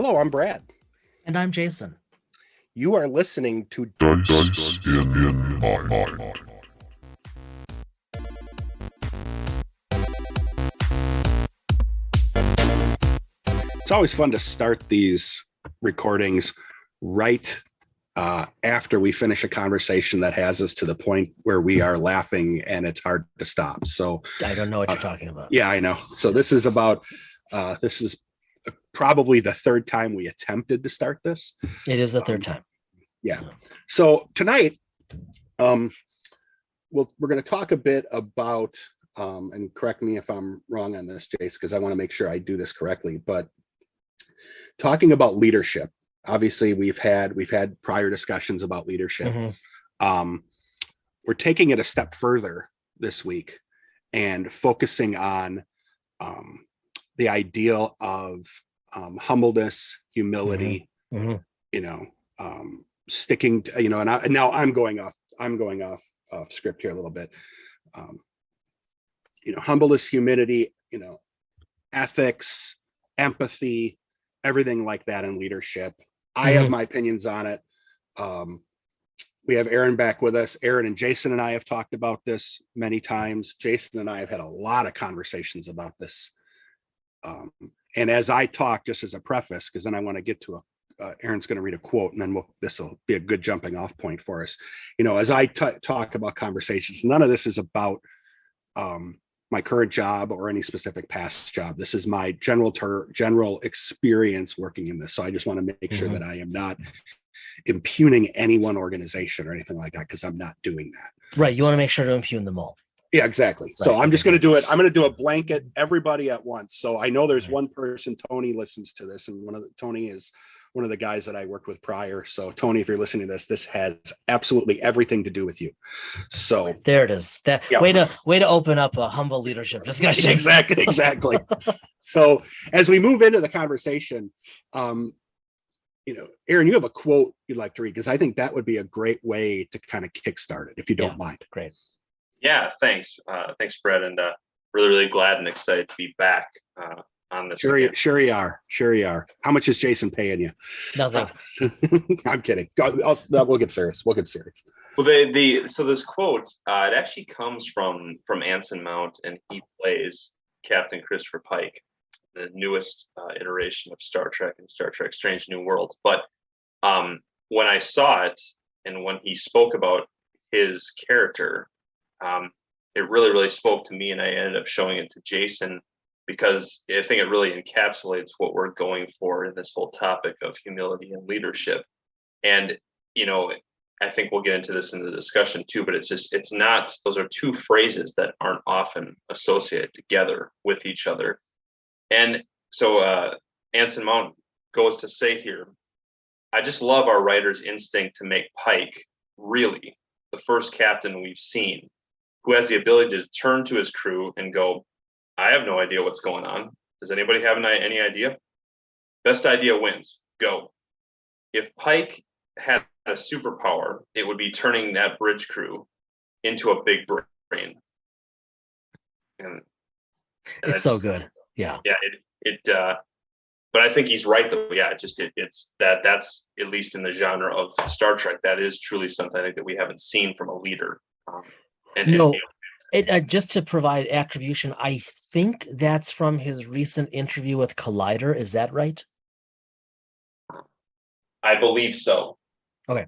Hello, I'm Brad. And I'm Jason. You are listening to Dice in Mind. It's always fun to start these recordings right after we finish a conversation that has us to the point where we are laughing and it's hard to stop. So I don't know what you're talking about. Yeah, I know. So this is probably the third time we attempted to start this. It is the third time. Yeah. So tonight, we're going to talk a bit about, and correct me if I'm wrong on this, Jace, because I want to make sure I do this correctly, but talking about leadership. Obviously, we've had prior discussions about leadership. Mm-hmm. We're taking it a step further this week and focusing on the ideal of humbleness, humility, Mm-hmm. Sticking to, and now I'm going off script here a little bit. Humbleness, humility, ethics, empathy, everything like that in leadership. I have my opinions on it. We have Aaron back with us. Aaron and Jason and I have talked about this many times. Jason and I have had a lot of conversations about this. And as I talk, just as a preface, because then I want to get to Aaron's going to read a quote, and then this will be a good jumping off point for us. As I talk about conversations, none of this is about my current job or any specific past job. This is my general experience working in this. So I just want to make sure that I am not impugning any one organization or anything like that, because I'm not doing that. Right. You want to make sure to impugn them all. Yeah, exactly. Right. So I'm just going to do it. I'm going to do a blanket everybody at once. So I know there's one person, Tony, listens to this, and Tony is one of the guys that I worked with prior. So Tony, if you're listening to this has absolutely everything to do with you. So there it is. Way to open up a humble leadership discussion. Exactly. So as we move into the conversation, Aaron, you have a quote you'd like to read, because I think that would be a great way to kind of kickstart it, if you don't mind. Great. Yeah, thanks. Thanks, Brett. And really, really glad and excited to be back on this. Sure you are. How much is Jason paying you? Nothing. I'm kidding. We'll get serious. Well, so this quote, it actually comes from Anson Mount, and he plays Captain Christopher Pike, the newest iteration of Star Trek and Star Trek Strange New Worlds. But when I saw it, and when he spoke about his character, it really, really spoke to me, and I ended up showing it to Jason, because I think it really encapsulates what we're going for in this whole topic of humility and leadership. And, I think we'll get into this in the discussion too, but those are two phrases that aren't often associated together with each other. And so Anson Mount goes to say here, I just love our writer's instinct to make Pike really the first captain we've seen who has the ability to turn to his crew and go, I have no idea what's going on. Does anybody have any idea? Best idea wins. Go. If Pike had a superpower, it would be turning that bridge crew into a big brain. And it's so good. Yeah. Yeah. But I think he's right though. Yeah. That's at least in the genre of Star Trek, that is truly something I think that we haven't seen from a leader. Just to provide attribution, I think that's from his recent interview with Collider. Is that right? I believe so. Okay.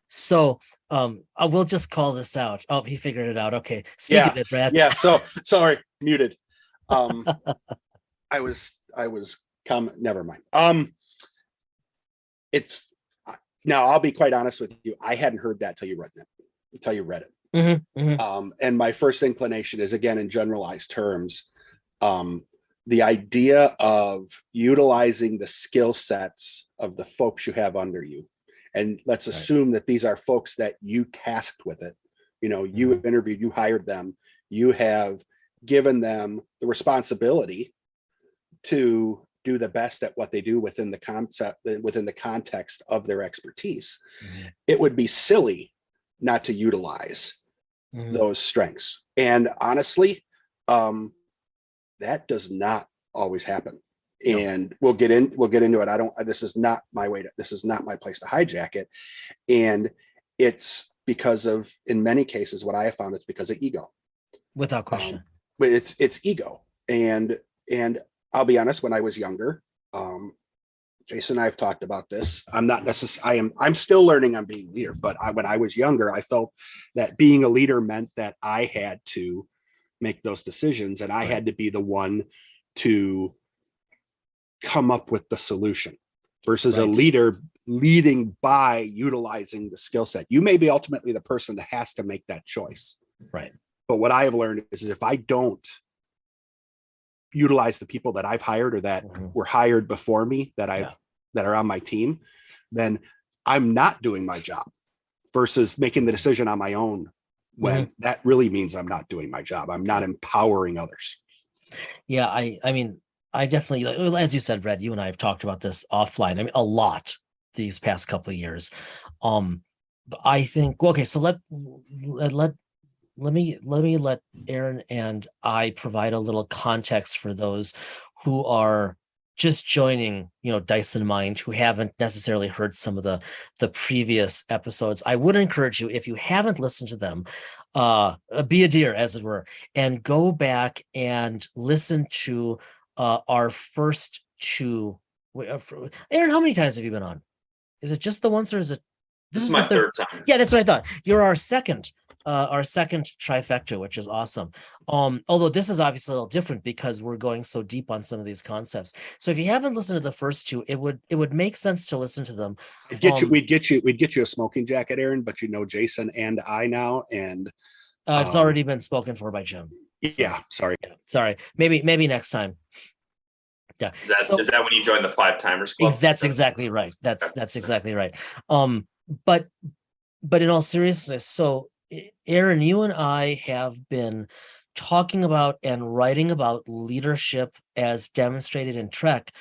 So we'll just call this out. Oh, he figured it out. Okay. Speak of it, Brad. Yeah. So sorry, muted. I was never mind. It's now, I'll be quite honest with you. I hadn't heard that till you read it. And my first inclination is, again, in generalized terms, the idea of utilizing the skill sets of the folks you have under you. And let's assume that these are folks that you tasked with it. You interviewed, you hired them, you have given them the responsibility to do the best at what they do within the context of their expertise. It would be silly not to utilize those strengths. And honestly, that does not always happen. No. And we'll get into it. This is not my place to hijack it. And it's because of, in many cases, what I have found is because of ego. Without question. But it's ego. And I'll be honest, when I was younger, Jason and I have talked about this. I'm still learning on being a leader, but when I was younger, I felt that being a leader meant that I had to make those decisions and I had to be the one to come up with the solution versus a leader leading by utilizing the skill set. You may be ultimately the person that has to make that choice. Right. But what I have learned is if I don't utilize the people that I've hired or that were hired before me that are on my team, then I'm not doing my job versus making the decision on my own when that really means I'm not doing my job. I'm not empowering others. Yeah. I mean, I definitely, as you said, Brad, you and I have talked about this offline. I mean, a lot these past couple of years. But I think, okay, so let me let Aaron and I provide a little context for those who are just joining, Dice in Mind, who haven't necessarily heard some of the previous episodes. I would encourage you, if you haven't listened to them, be a dear, as it were, and go back and listen to our first two. Aaron, how many times have you been on? Is it just the once, or is it? This is my third time. Yeah, that's what I thought. You're our second trifecta, which is awesome. Although this is obviously a little different because we're going so deep on some of these concepts. So if you haven't listened to the first two, it would make sense to listen to them. We'd get you a smoking jacket, Aaron, but Jason and I now, and it's already been spoken for by Jim. So, sorry. Yeah, sorry. Maybe next time. Yeah. Is that when you join the 5-timers club? That's exactly right. That's exactly right. But in all seriousness, so Aaron, you and I have been talking about and writing about leadership as demonstrated in Trek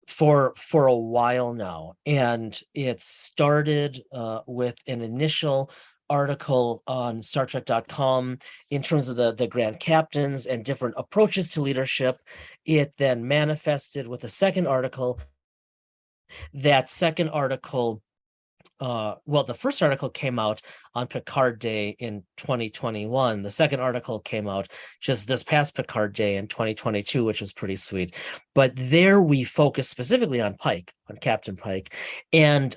for a while now. And it started with an initial article on StarTrek.com in terms of the Grand Captains and different approaches to leadership. It then manifested with a second article. That second article, the first article came out on Picard Day in 2021. The second article came out just this past Picard Day in 2022, which was pretty sweet. But there we focus specifically on Pike, on Captain Pike, and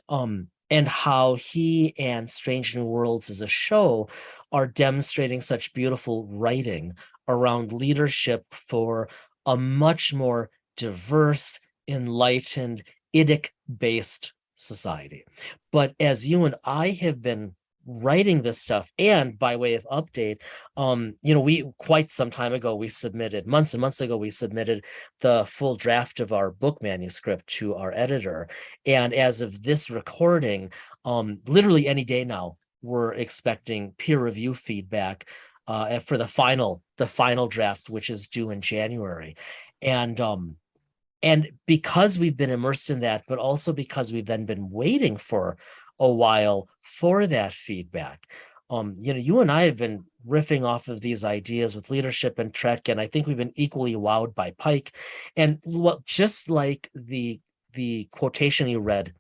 how he and Strange New Worlds as a show are demonstrating such beautiful writing around leadership for a much more diverse, enlightened, idic-based society. But as you and I have been writing this stuff, and by way of update, we quite some time ago, months and months ago, we submitted the full draft of our book manuscript to our editor. And as of this recording, literally any day now, we're expecting peer review feedback for the final draft, which is due in January. And because we've been immersed in that, but also because we've then been waiting for a while for that feedback, you and I have been riffing off of these ideas with leadership and Trek, and I think we've been equally wowed by Pike. And just like the quotation you read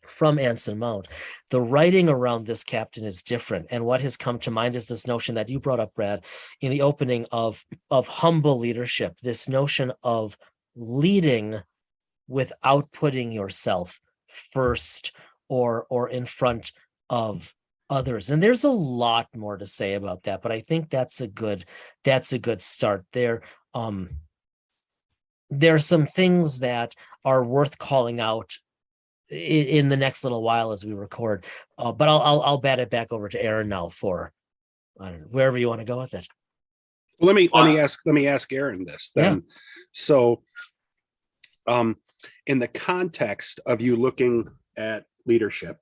from Anson Mount, the writing around this captain is different. And what has come to mind is this notion that you brought up, Brad, in the opening of humble leadership, this notion of leading without putting yourself first or in front of others. And there's a lot more to say about that, but I think that's a good start there. There are some things that are worth calling out in the next little while as we record, but I'll bat it back over to Aaron now for wherever you want to go with it. Let me ask Aaron this then. Yeah. So in the context of you looking at leadership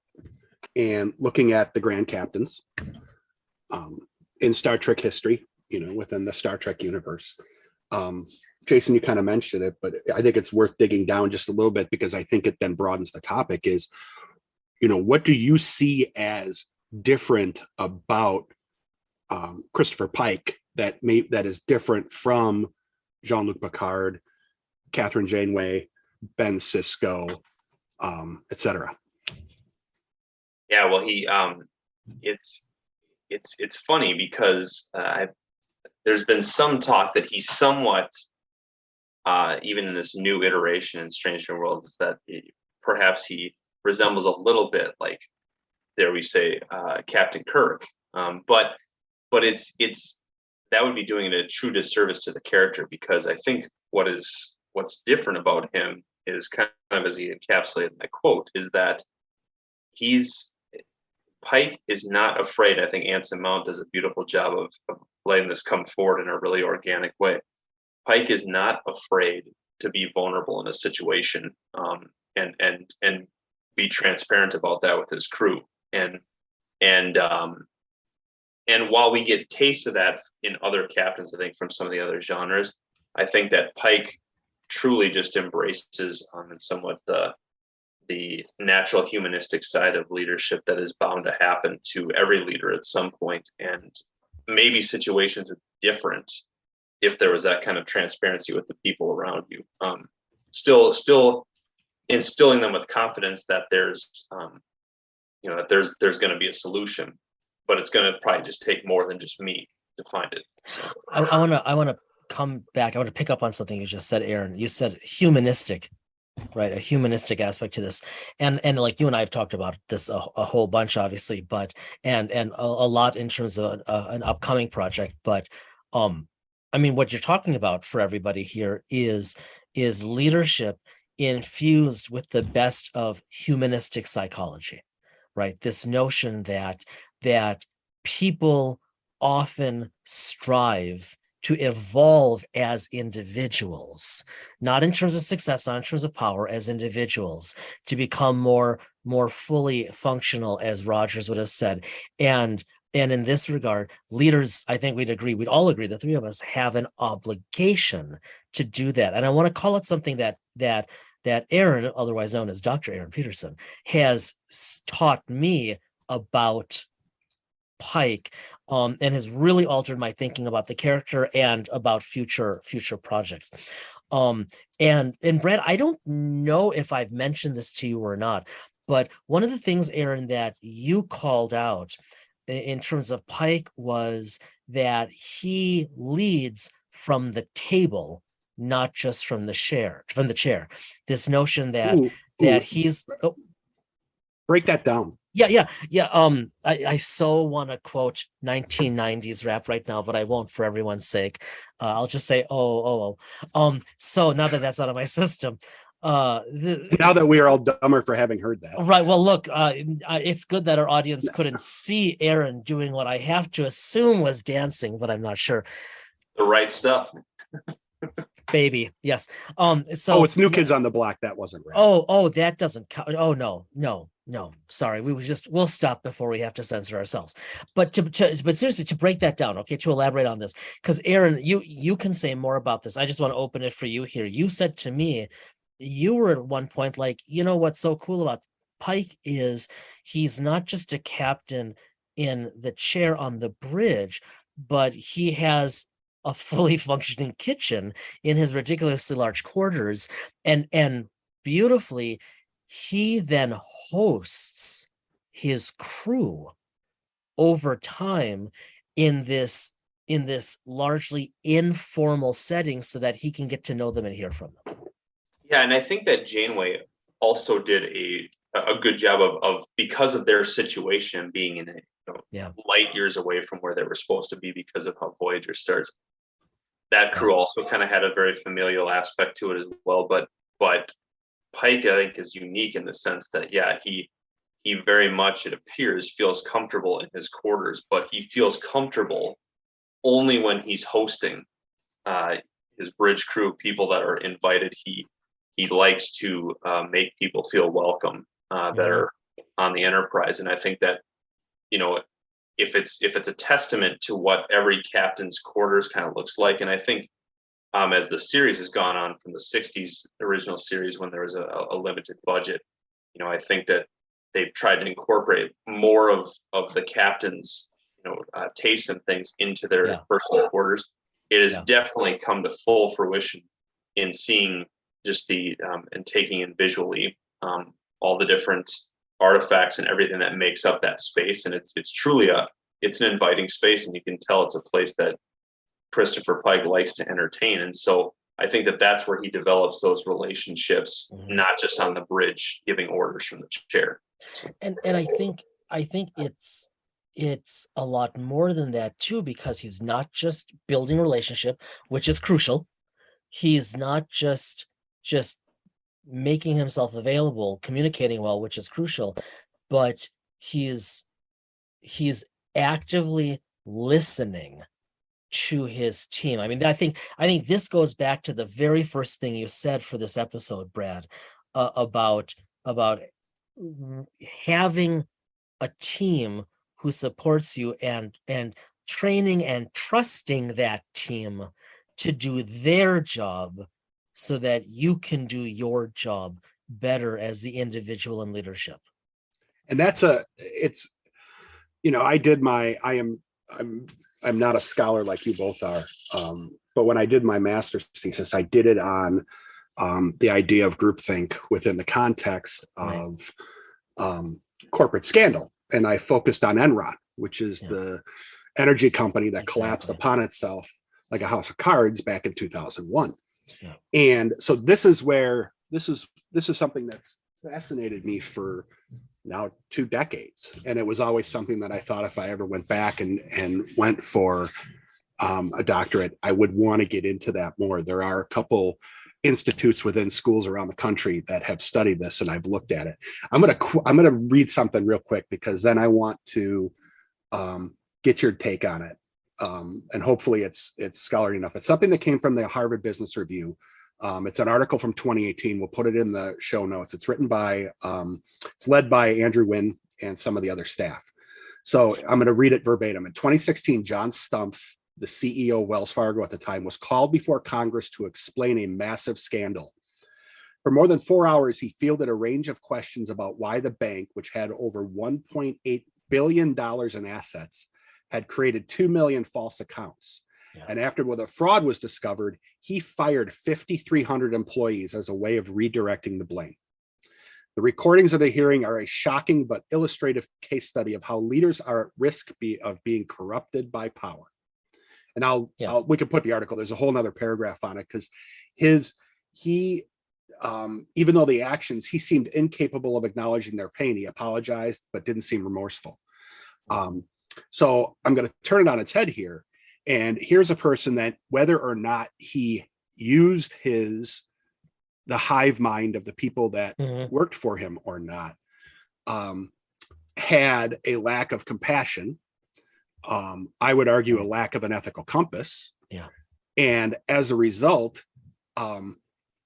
and looking at the Grand Captains in Star Trek history, within the Star Trek universe, Jason, you kind of mentioned it, but I think it's worth digging down just a little bit because I think it then broadens the topic is, what do you see as different about Christopher Pike that is different from Jean-Luc Picard Catherine Janeway, Ben Sisko, etc. Yeah, well, it's funny because there's been some talk that he's somewhat, even in this new iteration in Strange New Worlds, that perhaps he resembles a little bit like, dare we say, Captain Kirk. But it's that would be doing a true disservice to the character, because I think what's different about him is kind of, as he encapsulated in that quote, is that Pike is not afraid. I think Anson Mount does a beautiful job of letting this come forward in a really organic way. Pike is not afraid to be vulnerable in a situation, and be transparent about that with his crew. And while we get taste of that in other captains, I think from some of the other genres, I think that Pike truly just embraces and somewhat the natural humanistic side of leadership that is bound to happen to every leader at some point. And maybe situations are different if there was that kind of transparency with the people around you. Still instilling them with confidence that there's going to be a solution, but it's going to probably just take more than just me to find it. So. I want to come back. I want to pick up on something you just said, Aaron. You said humanistic, right? A humanistic aspect to this, and like you and I have talked about this a whole bunch, obviously, but and a lot in terms of an upcoming project. But I mean, what you're talking about for everybody here is leadership infused with the best of humanistic psychology, right? This notion that people often strive to evolve as individuals, not in terms of success, not in terms of power, as individuals, to become more fully functional, as Rogers would have said. And in this regard, leaders, I think we'd all agree, the three of us have an obligation to do that. And I want to call it something that Aaron, otherwise known as Dr. Aaron Peterson, has taught me about Pike, and has really altered my thinking about the character and about future projects. And Brad, I don't know if I've mentioned this to you or not, but one of the things, Aaron, that you called out in terms of Pike was that he leads from the table, not just from the chair. This notion that he's break that down. Yeah. I so want to quote 1990s rap right now, but I won't for everyone's sake. I'll just say, oh. So now that that's out of my system, now that we are all dumber for having heard that. Right. Well, look, it's good that our audience couldn't see Aaron doing what I have to assume was dancing, but I'm not sure. The right stuff. Baby, yes. So it's New Kids on the Block. That wasn't right. Oh, that doesn't count. Oh, no. Sorry, we'll stop before we have to censor ourselves. But but seriously, to break that down, okay, to elaborate on this, because Aaron, you can say more about this. I just want to open it for you here. You said to me, you were at one point like, what's so cool about Pike is he's not just a captain in the chair on the bridge, but he has a fully functioning kitchen in his ridiculously large quarters, and beautifully he then hosts his crew over time in this largely informal setting so that he can get to know them and hear from them. Yeah, and I think that Janeway also did a good job of because of their situation being in light years away from where they were supposed to be because of how Voyager starts. That crew also kind of had a very familial aspect to it as well. But Pike, I think, is unique in the sense that, he very much, it appears, feels comfortable in his quarters, but he feels comfortable only when he's hosting his bridge crew, people that are invited. He likes to make people feel welcome that are on the Enterprise. And I think that, if it's a testament to what every captain's quarters kind of looks like, and I think as the series has gone on from the 60s original series when there was a limited budget, I think that they've tried to incorporate more of the captain's tastes and things into their personal quarters. It has definitely come to full fruition in seeing just the and taking in visually all the different artifacts and everything that makes up that space. And it's truly it's an inviting space, and you can tell it's a place that Christopher Pike likes to entertain. And so I think that that's where he develops those relationships, not just on the bridge giving orders from the chair. And I think it's a lot more than that too, because he's not just building relationship, which is crucial. He's not just making himself available, communicating well, which is crucial, but he's actively listening to his team. I mean, I think this goes back to the very first thing you said for this episode, Brad, about having a team who supports you and training and trusting that team to do their job so that you can do your job better as the individual in leadership. And I'm not a scholar like you both are. But when I did my master's thesis, I did it on the idea of groupthink within the context of corporate scandal. And I focused on Enron, which is the energy company that collapsed upon itself like a house of cards back in 2001. Yeah. And so this is something that's fascinated me for now 2 decades. And it was always something that I thought if I ever went back and went for a doctorate, I would want to get into that more. There are a couple institutes within schools around the country that have studied this, and I've looked at it. I'm going to read something real quick, because then I want to get your take on it. And hopefully it's scholarly enough. It's something that came from the Harvard Business Review. It's an article from 2018. We'll put it in the show notes. It's written by, it's led by Andrew Nguyen and some of the other staff. So I'm going to read it verbatim. In 2016, John Stumpf, the CEO of Wells Fargo at the time, was called before Congress to explain a massive scandal. For more than 4 hours, he fielded a range of questions about why the bank, which had over $1.8 billion in assets, had created 2 million false accounts. Yeah. And after the fraud was discovered, he fired 5,300 employees as a way of redirecting the blame. The recordings of the hearing are a shocking but illustrative case study of how leaders are at risk of being corrupted by power. And we can put the article, there's a whole nother paragraph on it, because even though the actions, he seemed incapable of acknowledging their pain. He apologized, but didn't seem remorseful. So I'm going to turn it on its head here. And here's a person that, whether or not he used the hive mind of the people that worked for him or not, had a lack of compassion. I would argue a lack of an ethical compass. Yeah. And as a result,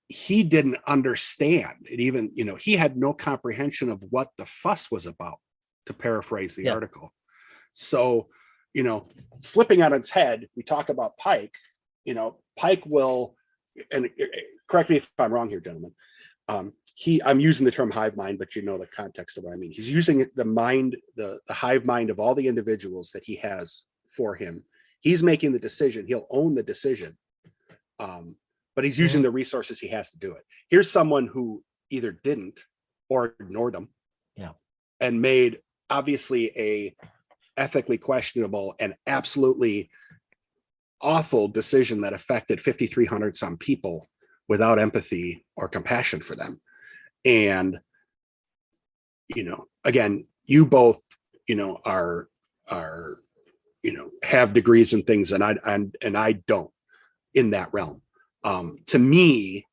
he didn't understand it. Even, he had no comprehension of what the fuss was about, to paraphrase the article. So, flipping on its head, we talk about Pike. Pike will, and correct me if I'm wrong here, gentlemen. I'm using the term hive mind, but the context of what I mean. He's using the hive mind of all the individuals that he has for him. He's making the decision. He'll own the decision. But he's using the resources he has to do it. Here's someone who either didn't or ignored them. Yeah. And made obviously a ethically questionable and absolutely awful decision that affected 5,300 some people without empathy or compassion for them. And, again, you both, are, have degrees and things, and I don't in that realm. To me,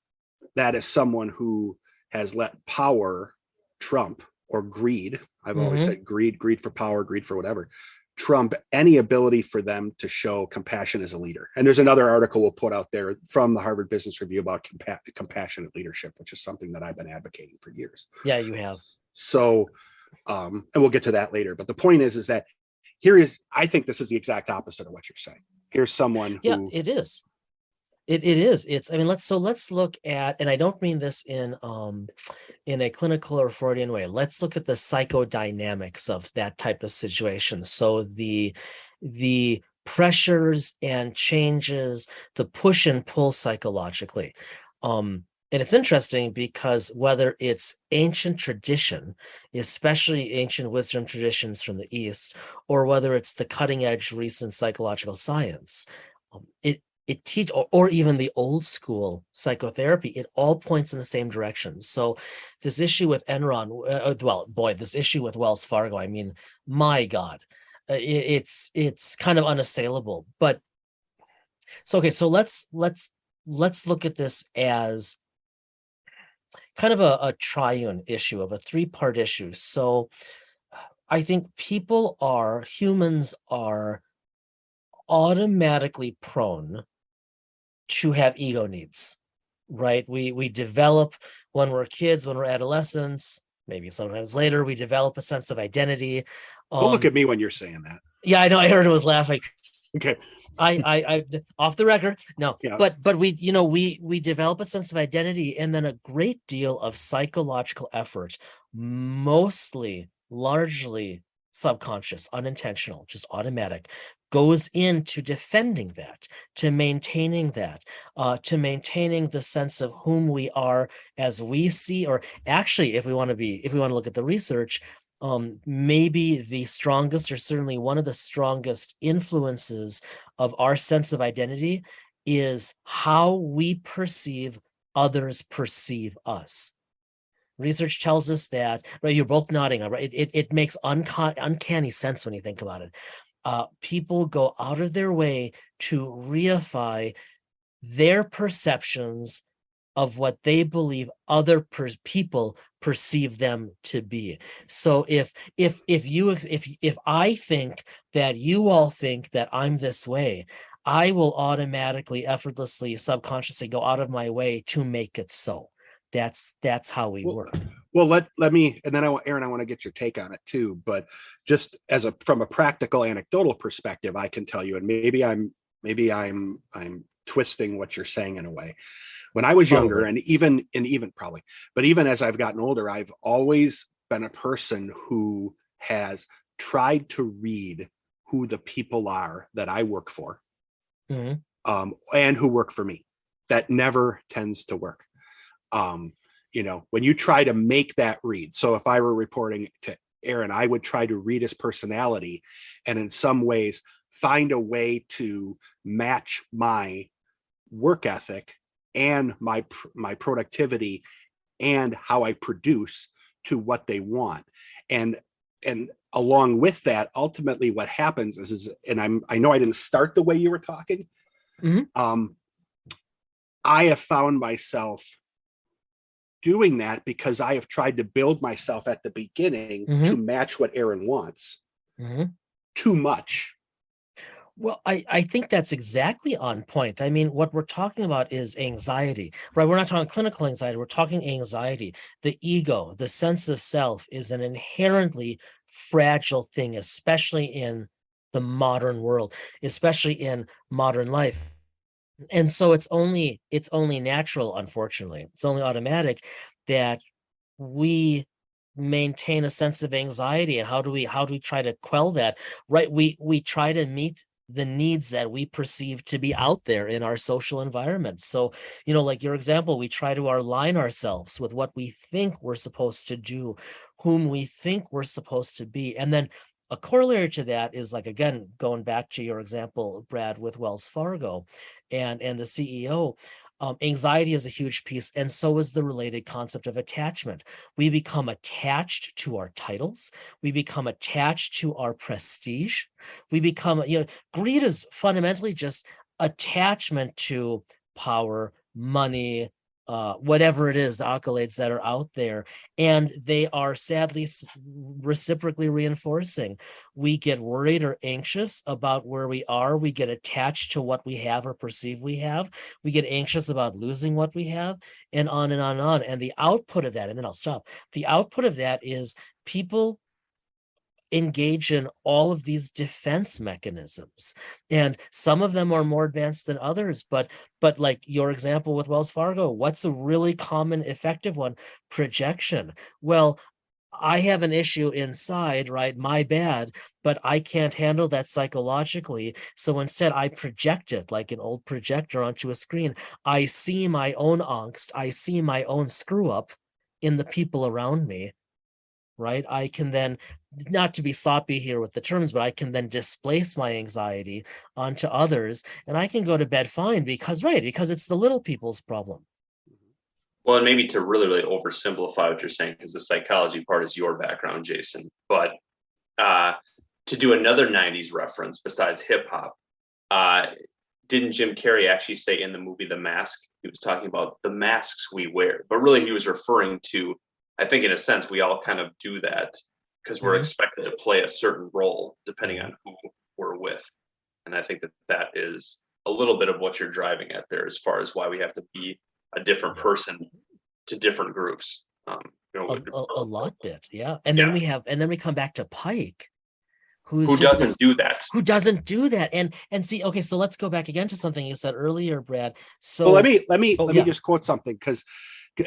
that is someone who has let power trump, or greed. I've always said greed for power, greed for whatever, trump any ability for them to show compassion as a leader. And there's another article we'll put out there from the Harvard Business Review about compassionate leadership, which is something that I've been advocating for years. Yeah, you have. So, and we'll get to that later. But the point is that I think this is the exact opposite of what you're saying. Here's someone who. Yeah, it is. It is. Let's look at, and I don't mean this in a clinical or Freudian way. Let's look at the psychodynamics of that type of situation. So the pressures and changes, the push and pull psychologically. And it's interesting because whether it's ancient tradition, especially ancient wisdom traditions from the East, or whether it's the cutting edge recent psychological science, it teach or even the old school psychotherapy, it all points in the same direction. So this issue with Enron, this issue with Wells Fargo, I mean, my God, it's kind of unassailable. But so okay, so let's look at this as kind of a triune issue, of a three-part issue. So I think humans are automatically prone to have ego needs, right? We develop when we're kids, when we're adolescents, maybe sometimes later, we develop a sense of identity. Don't look at me when you're saying that. Yeah, I know. I heard it was laughing. Okay. I off the record, no, Yeah. but we develop a sense of identity, and then a great deal of psychological effort, largely subconscious, unintentional, just automatic, goes into defending that, to maintaining that, to maintaining the sense of whom we are as we see, or actually, if we want to look at the research, maybe the strongest, or certainly one of the strongest influences of our sense of identity is how we perceive others perceive us. Research tells us that, right? You're both nodding, right? It makes uncanny sense when you think about it. People go out of their way to reify their perceptions of what they believe other people perceive them to be. So if I think that you all think that I'm this way, I will automatically, effortlessly, subconsciously go out of my way to make it so. That's how we work. Well, let me, and then Aaron, I want to get your take on it too. But just from a practical, anecdotal perspective, I can tell you, and maybe I'm twisting what you're saying in a way. When I was younger, and even probably, but even as I've gotten older, I've always been a person who has tried to read who the people are that I work for, and who work for me. That never tends to work. When you try to make that read. So if I were reporting to Aaron, I would try to read his personality, and in some ways find a way to match my work ethic and my productivity and how I produce to what they want. And along with that, ultimately what happens is and I know I didn't start the way you were talking. I have found myself doing that because I have tried to build myself at the beginning to match what Aaron wants too much. Well, I think that's exactly on point. I mean, what we're talking about is anxiety, right? We're not talking clinical anxiety. We're talking anxiety. The ego, the sense of self, is an inherently fragile thing, especially in the modern world, especially in modern life. And so it's only natural, unfortunately, it's only automatic that we maintain a sense of anxiety. And how do we try to quell that? Right? We try to meet the needs that we perceive to be out there in our social environment. So, like your example, we try to align ourselves with what we think we're supposed to do, whom we think we're supposed to be. And then a corollary to that is, like, again, going back to your example, Brad, with Wells Fargo and the CEO, anxiety is a huge piece, and so is the related concept of attachment. We become attached to our titles. We become attached to our prestige. We become, greed is fundamentally just attachment to power, money, whatever it is, the accolades that are out there, and they are sadly reciprocally reinforcing. We get worried or anxious about where we are. We get attached to what we have or perceive we have. We get anxious about losing what we have, and on and on and on. And the output of that, and then I'll stop. The output of that is people engage in all of these defense mechanisms, and some of them are more advanced than others, but like your example with Wells Fargo, what's a really common effective one? Projection. Well, I have an issue inside, right? My bad, but I can't handle that psychologically. So instead, I project it like an old projector onto a screen. I see my own angst. I see my own screw up in the people around me, right? I can then, not to be sloppy here with the terms, but I can then displace my anxiety onto others, and I can go to bed fine because, right, because it's the little people's problem. Well, and maybe to really, really oversimplify what you're saying, because the psychology part is your background, Jason. But to do another 90s reference besides hip hop, didn't Jim Carrey actually say in the movie The Mask, he was talking about the masks we wear, but really he was referring to, I think in a sense, we all kind of do that because we're expected to play a certain role depending on who we're with. And I think that that is a little bit of what you're driving at there as far as why we have to be a different person to different groups. A lot bit, yeah. And then we come back to Pike, who doesn't do that. Who doesn't do that. And see, okay, so let's go back again to something you said earlier, Brad. So well, let me just quote something,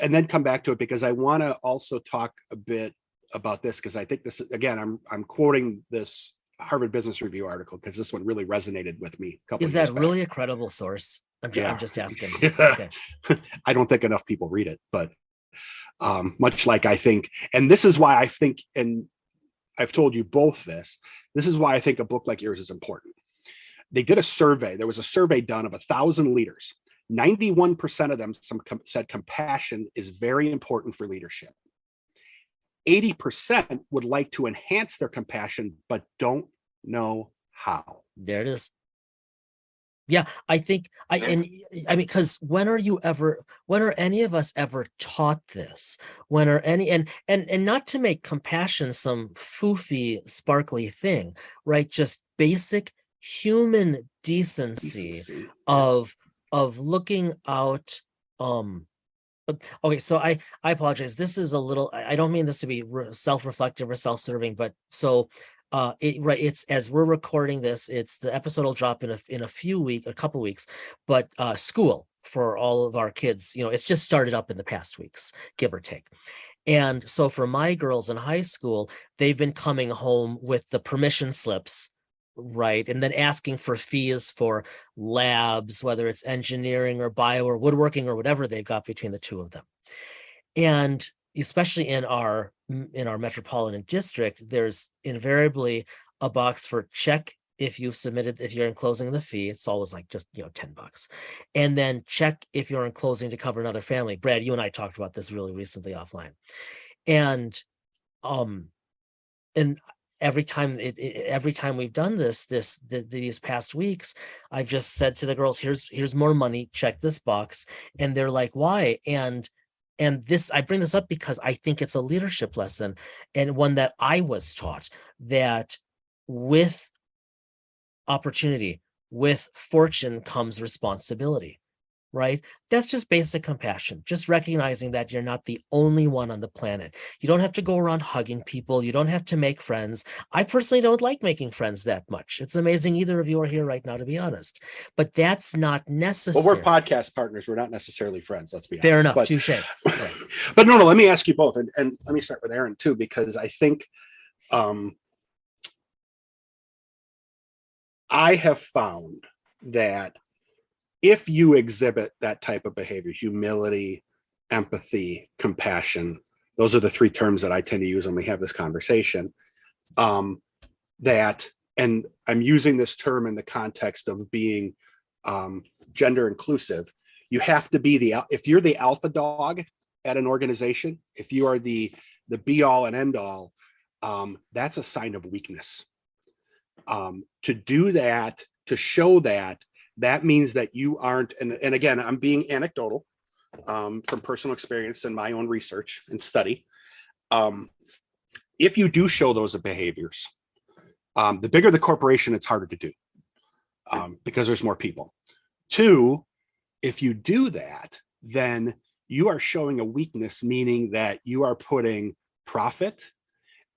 and then come back to it, because I want to also talk a bit about this, because I think this, again, I'm quoting this Harvard Business Review article because this one really resonated with me. Is that really a credible source? I'm just asking. Okay. I don't think enough people read it, but much like I think, and this is why I think, and I've told you both this is why I think a book like yours is important. They did a survey. There was a survey done of 1,000 leaders. 91% of them said compassion is very important for leadership. 80% would like to enhance their compassion, but don't know how. There it is. Yeah, I think because when are any of us ever taught this? When are any, and not to make compassion some foofy, sparkly thing, right? Just basic human decency. of looking out. Okay, so I apologize. This is a little, I don't mean this to be self-reflective or self-serving, but so it's, as we're recording this, it's, the episode will drop in a couple weeks, but school for all of our kids, it's just started up in the past weeks, give or take. And so for my girls in high school, they've been coming home with the permission slips, right? And then asking for fees for labs, whether it's engineering or bio or woodworking or whatever they've got between the two of them. And especially in our metropolitan district, there's invariably a box for check if you're enclosing the fee. It's always like just $10, and then check if you're enclosing to cover another family. Brad, you and I talked about this really recently offline, and every time we've done these past weeks, I've just said to the girls, here's more money, check this box. And they're like, why? And this, I bring this up because I think it's a leadership lesson, and one that I was taught, that with opportunity, with fortune comes responsibility, right? That's just basic compassion, just recognizing that you're not the only one on the planet. You don't have to go around hugging people. You don't have to make friends. I personally don't like making friends that much. It's amazing either of you are here right now, to be honest, but that's not necessary. Well, we're podcast partners. We're not necessarily friends. Let's be honest. Fair enough. Touche. Right. But no, let me ask you both. And let me start with Aaron too, because I think I have found that if you exhibit that type of behavior, humility, empathy, compassion, those are the three terms that I tend to use when we have this conversation. And I'm using this term in the context of being gender inclusive. You have to be if you're the alpha dog at an organization, if you are the be all and end all, that's a sign of weakness. To do that, to show that means that you aren't, and again, I'm being anecdotal from personal experience and my own research and study. If you do show those behaviors, the bigger the corporation, it's harder to do because there's more people. Two, if you do that, then you are showing a weakness, meaning that you are putting profit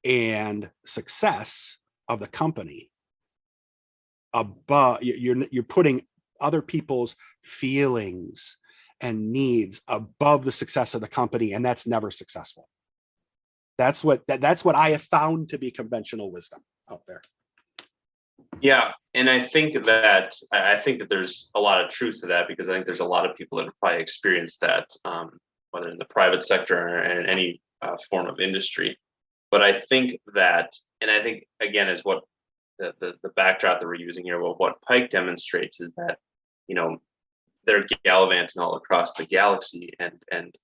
and success of the company above. You're putting other people's feelings and needs above the success of the company, and that's never successful. That's what I have found to be conventional wisdom out there. Yeah, and I think that there's a lot of truth to that, because I think there's a lot of people that have probably experienced that, whether in the private sector or in any form of industry. But I think that, and I think again is what the backdrop that we're using here, what Pike demonstrates is that, they're gallivanting all across the galaxy and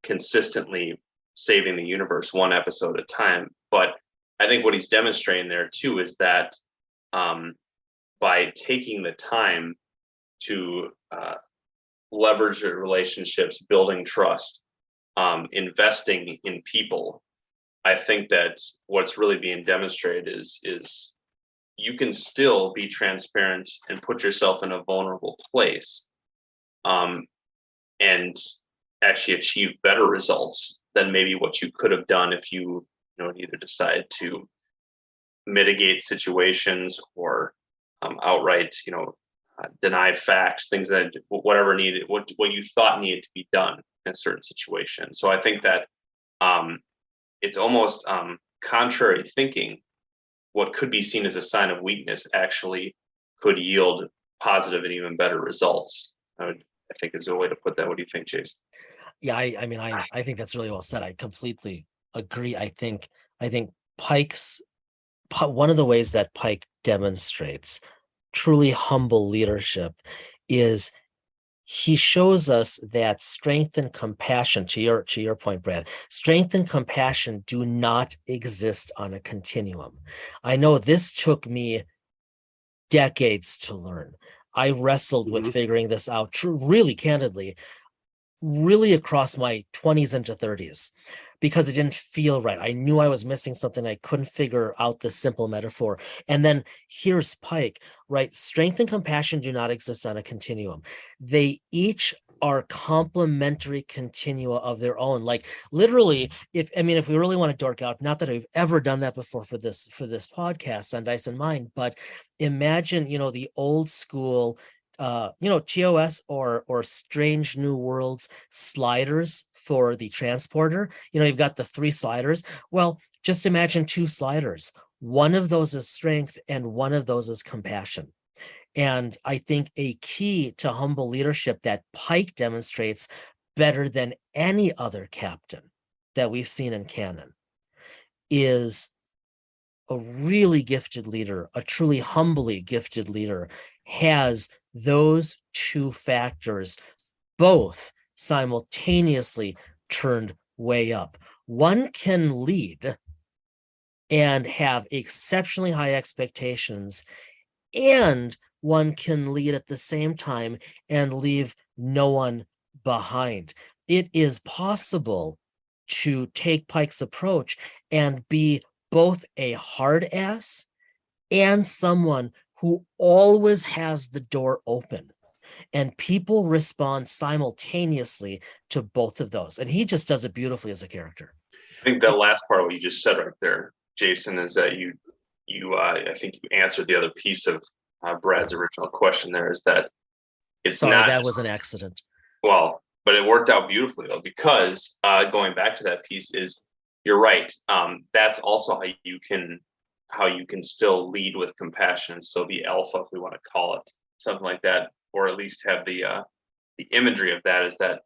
consistently saving the universe one episode at a time. But I think what he's demonstrating there too is that by taking the time to leverage your relationships, building trust, investing in people, I think that what's really being demonstrated is you can still be transparent and put yourself in a vulnerable place, and actually achieve better results than maybe what you could have done if you either decide to mitigate situations or outright deny facts, things that whatever needed, what you thought needed to be done in certain situations. So I think that it's almost contrary thinking. What could be seen as a sign of weakness actually could yield positive and even better results. I think is a way to put that. What do you think, Jason? Yeah, I think that's really well said. I completely agree. I think one of the ways that Pike demonstrates truly humble leadership is he shows us that strength and compassion, to your point, Brad, strength and compassion do not exist on a continuum. I know this took me decades to learn. I wrestled with figuring this out really candidly, really across my 20s into 30s, because it didn't feel right. I knew I was missing something. I couldn't figure out the simple metaphor. And then here's Pike, right? Strength and compassion do not exist on a continuum. They each are complementary continua of their own. Like literally, if we really want to dork out, not that I've ever done that before for this podcast on Dice and Mind, but imagine, the old school TOS or Strange New Worlds sliders for the transporter. You've got the 3 sliders. Well, just imagine 2 sliders. One of those is strength and one of those is compassion. And I think a key to humble leadership that Pike demonstrates better than any other captain that we've seen in canon is a really gifted leader, a truly humbly gifted leader, has those 2 factors both simultaneously turned way up. One can lead and have exceptionally high expectations, and one can lead at the same time and leave no one behind. It is possible to take Pike's approach and be both a hard ass and someone who always has the door open, and people respond simultaneously to both of those. And he just does it beautifully as a character. I think that last part of what you just said right there, Jason, is that you I think you answered the other piece of Brad's original question. There is that it's not. That was an accident. Well, but it worked out beautifully though, because going back to that piece is, you're right. That's also how you can still lead with compassion and still be alpha, if we want to call it something like that, or at least have the imagery of that, is that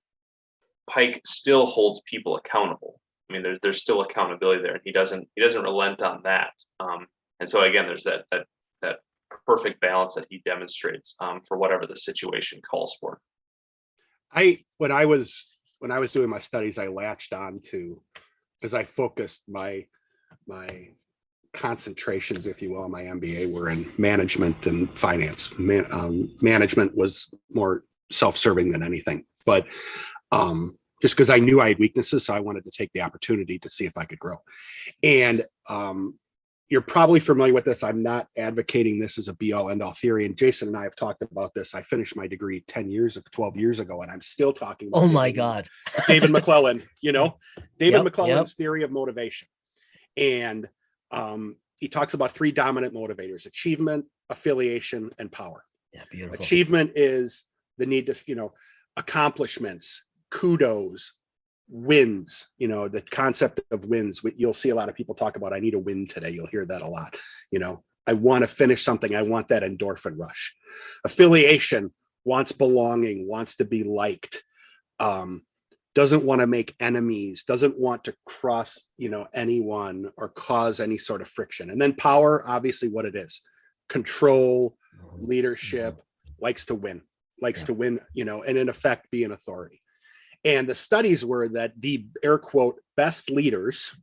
Pike still holds people accountable. I mean, there's still accountability there, and he doesn't relent on that. And so again, there's that perfect balance that he demonstrates for whatever the situation calls for. When I was doing my studies, I latched on to, because I focused my concentrations, if you will, my MBA were in management and finance. Management was more self-serving than anything, but just because I knew I had weaknesses, so I wanted to take the opportunity to see if I could grow. And you're probably familiar with this. I'm not advocating this as a be-all end-all theory. And Jason and I have talked about this. I finished my degree 12 years ago, and I'm still talking about David McClellan, David McClellan's theory of motivation. And he talks about 3 dominant motivators: achievement, affiliation, and power. Yeah, beautiful. Achievement is the need to, accomplishments, kudos, wins, the concept of wins. You'll see a lot of people talk about, I need a win today. You'll hear that a lot. I want to finish something. I want that endorphin rush. Affiliation wants belonging, wants to be liked, doesn't want to make enemies, doesn't want to cross, anyone or cause any sort of friction. And then power, obviously what it is, control, leadership, likes to win, and in effect be an authority. And the studies were that the air quote best leaders,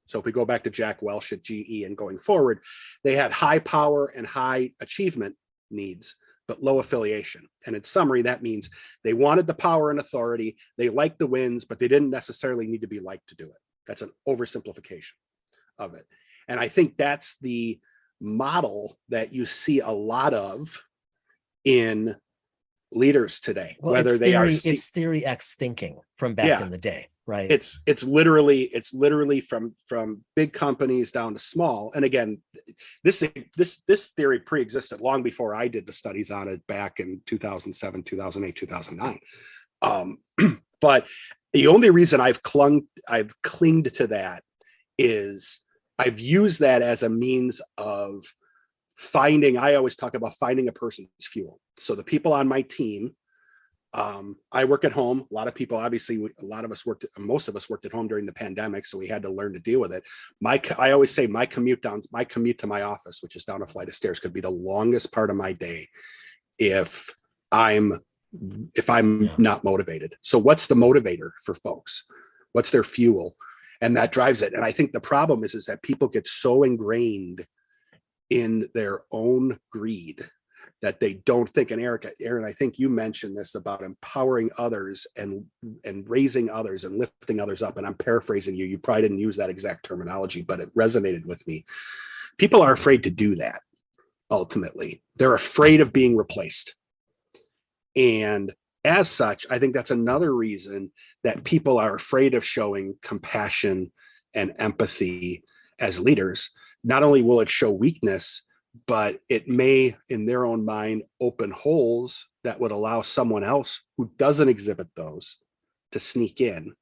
so if we go back to Jack Welch at GE and going forward, they had high power and high achievement needs, but low affiliation. And in summary, that means they wanted the power and authority, they liked the wins, but they didn't necessarily need to be liked to do it. That's an oversimplification of it. And I think that's the model that you see a lot of in leaders today, well, whether it's theory X thinking from back in the day, right? It's literally from big companies down to small. And again, this theory pre-existed long before I did the studies on it back in 2007, 2008, 2009. But the only reason I've clinged to that is I've used that as a means of I always talk about finding a person's fuel. So the people on my team, I work at home. A lot of people, obviously, most of us worked at home during the pandemic, so we had to learn to deal with it. I always say my commute to my office, which is down a flight of stairs, could be the longest part of my day if I'm not motivated. So what's the motivator for folks? What's their fuel? And that drives it. And I think the problem is that people get so ingrained in their own greed that they don't think. And Aaron, I think you mentioned this about empowering others and raising others and lifting others up. And I'm paraphrasing you. You probably didn't use that exact terminology, but it resonated with me. People are afraid to do that. Ultimately, they're afraid of being replaced. And as such, I think that's another reason that people are afraid of showing compassion and empathy as leaders. Not only will it show weakness, but it may, in their own mind, open holes that would allow someone else who doesn't exhibit those to sneak in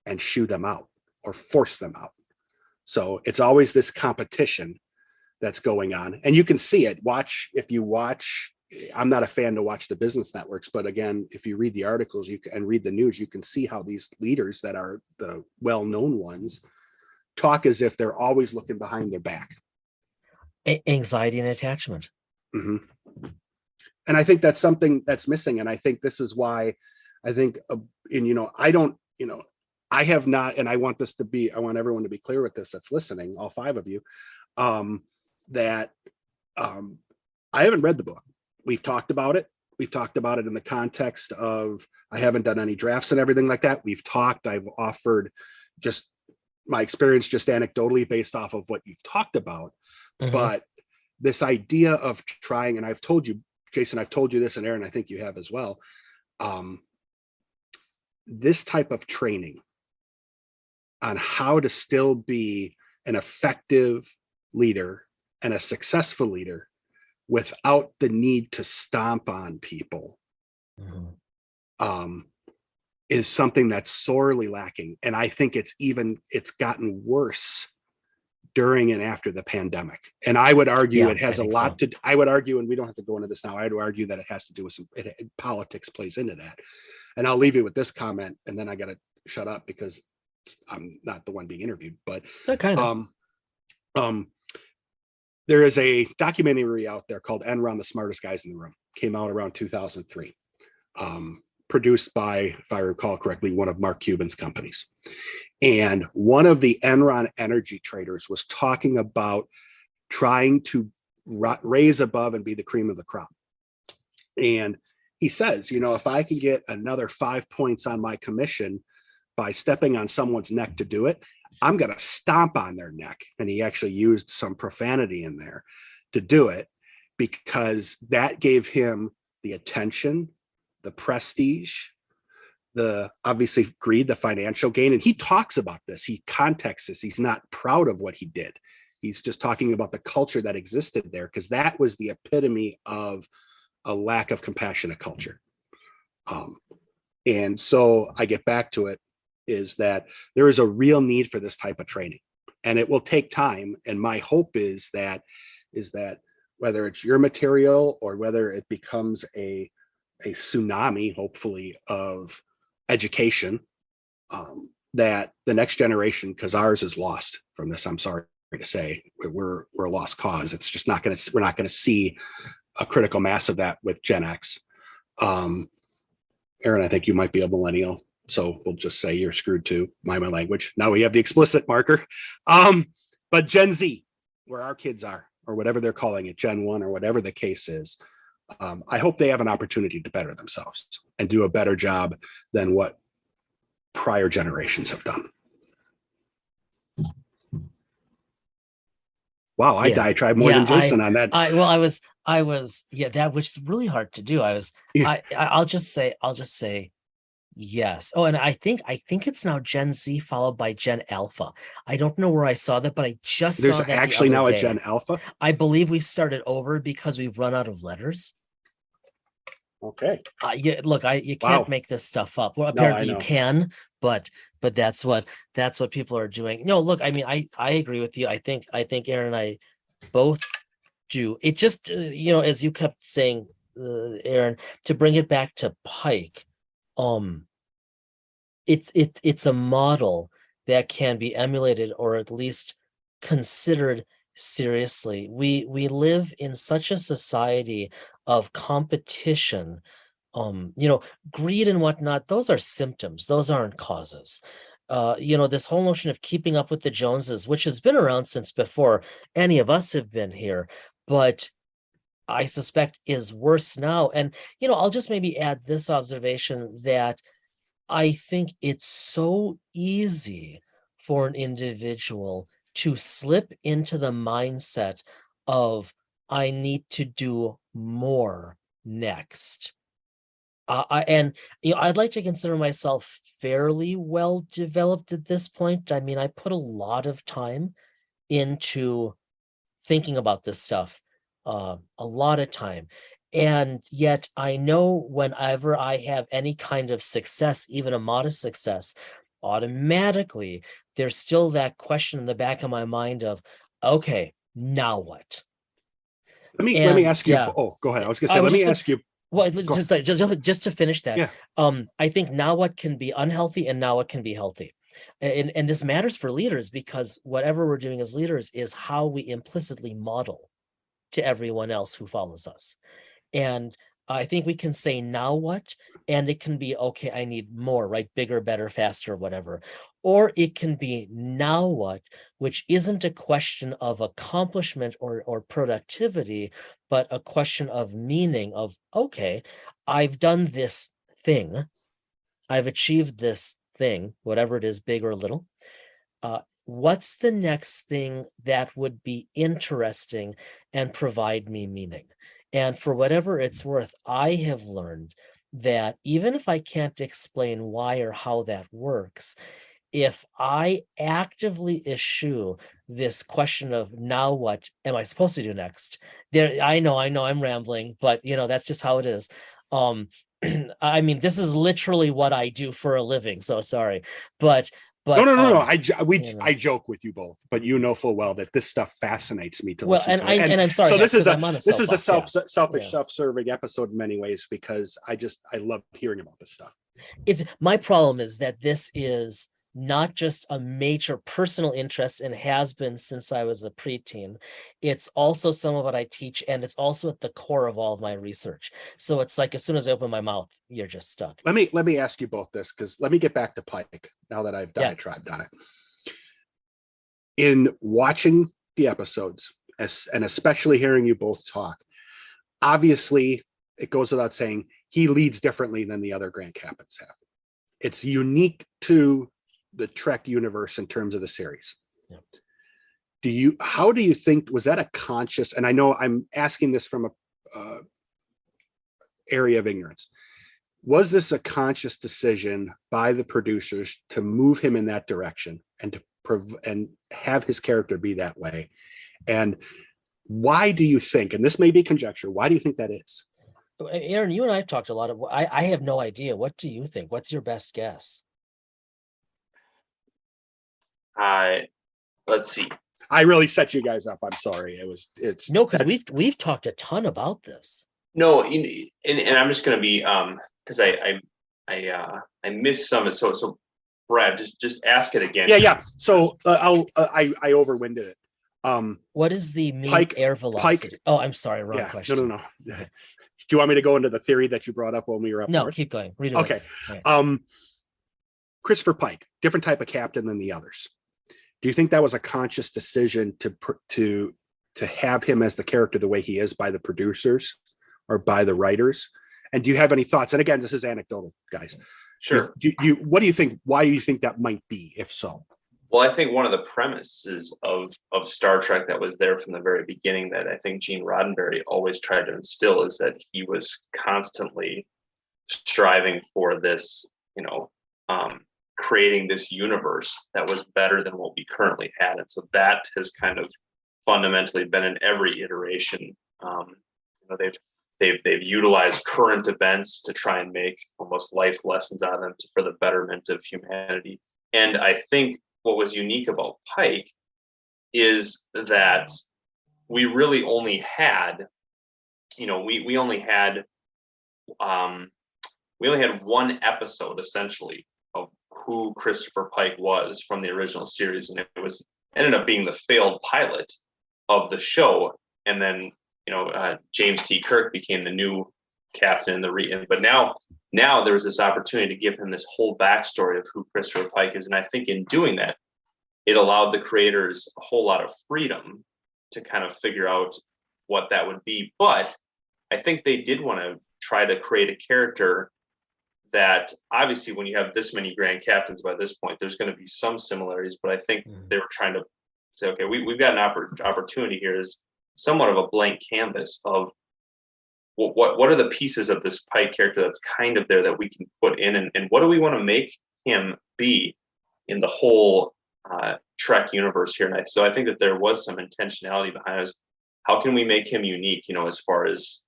and shoo them out or force them out. So it's always this competition that's going on. And you can see it. If you watch, I'm not a fan to watch the business networks, but again, if you read the articles and read the news, you can see how these leaders that are the well-known ones talk as if they're always looking behind their back. Anxiety and attachment. Mm-hmm. And I think that's something that's missing. And I think this is why I think, I have not, and I want everyone to be clear with this that's listening, all five of you, that I haven't read the book. We've talked about it. We've talked about it in the context of, I haven't done any drafts and everything like that. I've offered just my experience, just anecdotally based off of what you've talked about. Mm-hmm. But this idea of trying, and I've told you, Jason, I've told you this, and Aaron, I think you have as well. This type of training on how to still be an effective leader and a successful leader without the need to stomp on people, mm-hmm. Is something that's sorely lacking. And I think it's gotten worse during and after the pandemic. And I would argue it has a lot to, I would argue, and we don't have to go into this now, I would argue that it has to do with politics plays into that. And I'll leave you with this comment, and then I got to shut up because I'm not the one being interviewed, but there is a documentary out there called Enron, the Smartest Guys in the Room. Came out around 2003. Produced by, if I recall correctly, one of Mark Cuban's companies. And one of the Enron energy traders was talking about trying to raise above and be the cream of the crop. And he says, if I can get another 5 points on my commission by stepping on someone's neck to do it, I'm going to stomp on their neck. And he actually used some profanity in there to do it, because that gave him the attention, the prestige, the obviously greed, the financial gain. And he talks about this. He contexts this. He's not proud of what he did. He's just talking about the culture that existed there, because that was the epitome of a lack of compassionate culture. And so I get back to it. is that there is a real need for this type of training, and it will take time. And my hope is that whether it's your material or whether it becomes a tsunami, hopefully, of education, that the next generation, because ours is lost from this, I'm sorry to say, we're a lost cause. It's just not going to, we're not going to see a critical mass of that with Gen X. Aaron, I think you might be a millennial, so we'll just say you're screwed too. My language. Now we have the explicit marker. But Gen Z, where our kids are, or whatever they're calling it, Gen 1 or whatever the case is, I hope they have an opportunity to better themselves and do a better job than what prior generations have done. Wow, I diatribe more than Jason on that. I was, that, which is really hard to do. I'll just say yes. Oh, and I think it's now Gen Z followed by Gen Alpha. I don't know where I saw that, but I just There's saw that actually now day. a Gen Alpha. I believe we started over because we've run out of letters. Okay. Look, you can't make this stuff up. Well, apparently you can, but that's what people are doing. No, look, I mean, I agree with you. I think Aaron and I both do. It just, as you kept saying, Aaron, to bring it back to Pike, it's a model that can be emulated or at least considered seriously. We live in such a society of competition, greed and whatnot. Those are symptoms. Those aren't causes. This whole notion of keeping up with the Joneses, which has been around since before any of us have been here, but I suspect is worse now. And, I'll just maybe add this observation that I think it's so easy for an individual to slip into the mindset of, I need to do more next. And I'd like to consider myself fairly well developed at this point. I mean, I put a lot of time into thinking about this stuff, a lot of time. And yet I know whenever I have any kind of success, even a modest success, automatically there's still that question in the back of my mind of, okay, now what? Let me ask you. Yeah. Oh, go ahead. I was going to say, let me ask you. Well, just to finish that. Yeah. I think now what can be unhealthy and now what can be healthy. And this matters for leaders, because whatever we're doing as leaders is how we implicitly model to everyone else who follows us. And I think we can say, now what? And it can be, okay, I need more, right? Bigger, better, faster, whatever. Or it can be, now what? Which isn't a question of accomplishment or productivity, but a question of meaning of, okay, I've done this thing. I've achieved this thing, whatever it is, big or little. What's the next thing that would be interesting and provide me meaning? And for whatever it's worth, I have learned that even if I can't explain why or how that works, if I actively eschew this question of, now what am I supposed to do next? I know I'm rambling, but that's just how it is. I mean, this is literally what I do for a living, so sorry, but no. I joke with you both, but full well that this stuff fascinates me to listen to. And I'm sorry. So this is a self-serving episode in many ways, because I love hearing about this stuff. It's my problem is that this is not just a major personal interest and has been since I was a preteen. It's also some of what I teach, and it's also at the core of all of my research. So it's like, as soon as I open my mouth, you're just stuck. Let me ask you both this, because let me get back to Pike now that I've diatribed on it. In watching the episodes, and especially hearing you both talk, obviously it goes without saying he leads differently than the other Grand Captains have. It's unique to the Trek universe in terms of the series. Yeah. How do you think, was that a conscious, and I know I'm asking this from a area of ignorance, was this a conscious decision by the producers to move him in that direction and to have his character be that way? And why do you think, and this may be conjecture, why do you think that is? Aaron, you and I have talked a lot of, I have no idea. What do you think? What's your best guess? let's see. I really set you guys up. I'm sorry. It's No, because we've talked a ton about this. No, and I'm just going to be because I missed some. So Brad, just ask it again. Yeah. So I overwinded it. What is the mean Pike- air velocity? Oh, I'm sorry, wrong question. No. Do you want me to go into the theory that you brought up when we were up No, north? keep going. Read it. Okay. Right. Christopher Pike, different type of captain than the others. Do you think that was a conscious decision to have him as the character the way he is by the producers or by the writers? And do you have any thoughts? And again, this is anecdotal, guys. Sure. What do you think? Why do you think that might be, if so? Well, I think one of the premises of Star Trek that was there from the very beginning that I think Gene Roddenberry always tried to instill is that he was constantly striving for this, creating this universe that was better than what we currently had. And so that has kind of fundamentally been in every iteration. They've utilized current events to try and make almost life lessons out of them for the betterment of humanity. And I think what was unique about Pike is that we really only had, we only had one episode essentially of who Christopher Pike was from the original series, and it ended up being the failed pilot of the show. And then James T. Kirk became the new captain in the but now there was this opportunity to give him this whole backstory of who Christopher Pike is. And I think in doing that, it allowed the creators a whole lot of freedom to kind of figure out what that would be. But I think they did want to try to create a character that obviously when you have this many grand captains by this point, there's going to be some similarities, but I think they were trying to say, okay, we've got an opportunity here is somewhat of a blank canvas of what are the pieces of this Pike character that's kind of there that we can put in, and what do we want to make him be in the whole Trek universe here. And so I think that there was some intentionality behind us. How can we make him unique, as far as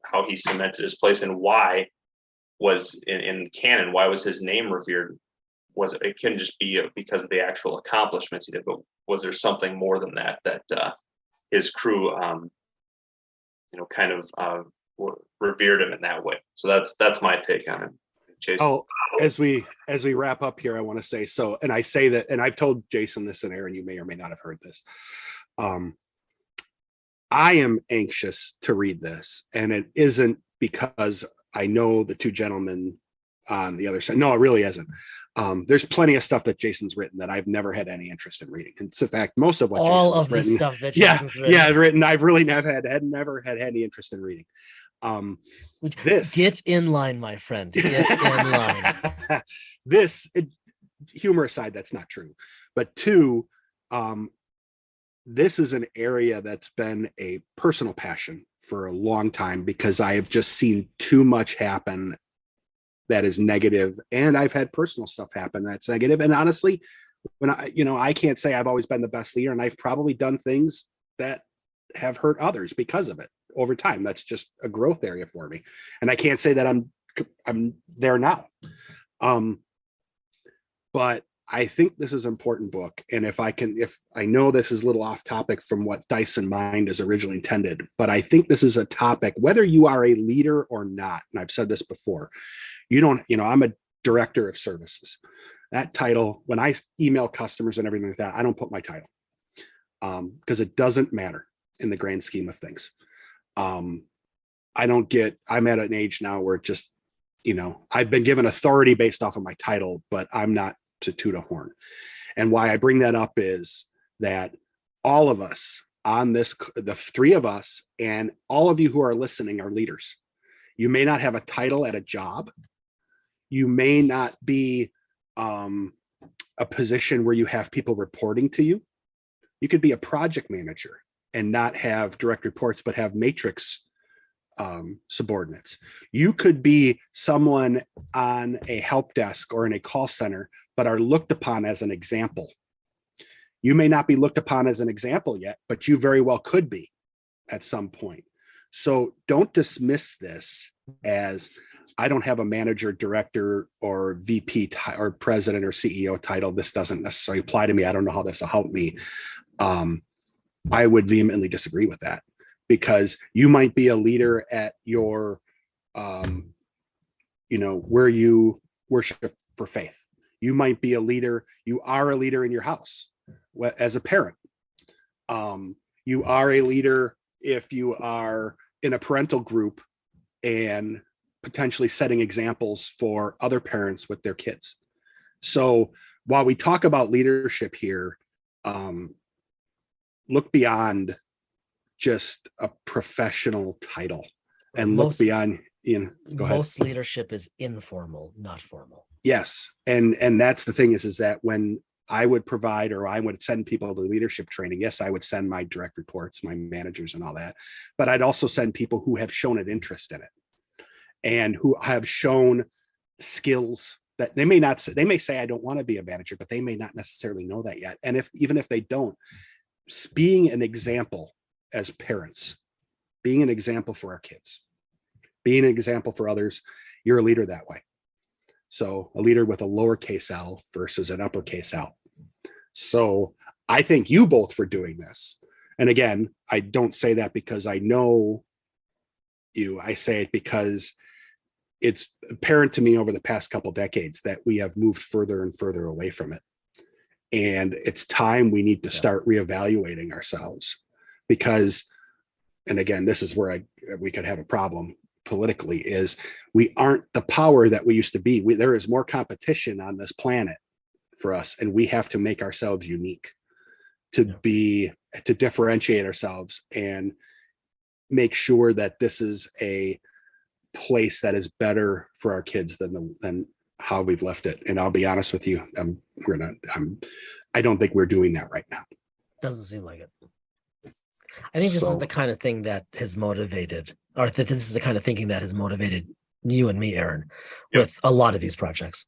how he cemented his place, and why was in canon, why was his name revered? It can just be because of the actual accomplishments he did, but was there something more than that his crew kind of revered him in that way? So that's my take on it. Jason. Oh, as we wrap up here, I want to say so, and I say that, and I've told Jason this, and Aaron, you may or may not have heard this. I am anxious to read this, and it isn't because I know the two gentlemen on the other side. No, it really isn't. There's plenty of stuff that Jason's written that I've never had any interest in reading. In fact, most of what all Jason's of the written, stuff that Jason's written, I've really never had any interest in reading. Get in line, my friend. Get in line. Humor aside, that's not true. But two, this is an area that's been a personal passion for a long time because I have just seen too much happen that is negative, and I've had personal stuff happen that's negative. And honestly, when I can't say I've always been the best leader, and I've probably done things that have hurt others because of it over time. That's just a growth area for me, and I can't say that I'm there now. But I think this is an important book, and if I know this is a little off topic from what Dyson Mind is originally intended, but I think this is a topic, whether you are a leader or not, and I've said this before, I'm a director of services. That title, when I email customers and everything like that, I don't put my title because it doesn't matter in the grand scheme of things. I'm at an age now where it just, I've been given authority based off of my title, but I'm not to toot a horn. And why I bring that up is that all of us on this, the three of us and all of you who are listening are leaders. You may not have a title at a job. You may not be a position where you have people reporting to you. You could be a project manager and not have direct reports, but have matrix subordinates. You could be someone on a help desk or in a call center, but are looked upon as an example. You may not be looked upon as an example yet, but you very well could be at some point. So don't dismiss this as I don't have a manager, director, or VP or president or CEO title. This doesn't necessarily apply to me. I don't know how this will help me. I would vehemently disagree with that, because you might be a leader at your, where you worship for faith. You might be a leader. You are a leader in your house as a parent. You are a leader if you are in a parental group and potentially setting examples for other parents with their kids. So while we talk about leadership here, look beyond just a professional title and look beyond, go ahead. Most leadership is informal, not formal. Yes. And that's the thing is that when I would provide, or I would send people to leadership training, yes, I would send my direct reports, my managers and all that, but I'd also send people who have shown an interest in it and who have shown skills that they may say, I don't want to be a manager, but they may not necessarily know that yet. And even if they don't, being an example as parents, being an example for our kids, being an example for others, you're a leader that way. So a leader with a lowercase L versus an uppercase L. So I thank you both for doing this. And again, I don't say that because I know you. I say it because it's apparent to me over the past couple decades that we have moved further and further away from it. And it's time we need to start reevaluating ourselves, because, and again, this is where we could have a problem politically, is we aren't the power that we used to be. There is more competition on this planet for us, and we have to make ourselves unique to differentiate ourselves and make sure that this is a place that is better for our kids than how we've left it. And I'll be honest with you, I don't think we're doing that right now. Doesn't seem like it. I think this is the kind of thing that has motivated, or that this is the kind of thinking that has motivated you and me, Aaron, with a lot of these projects.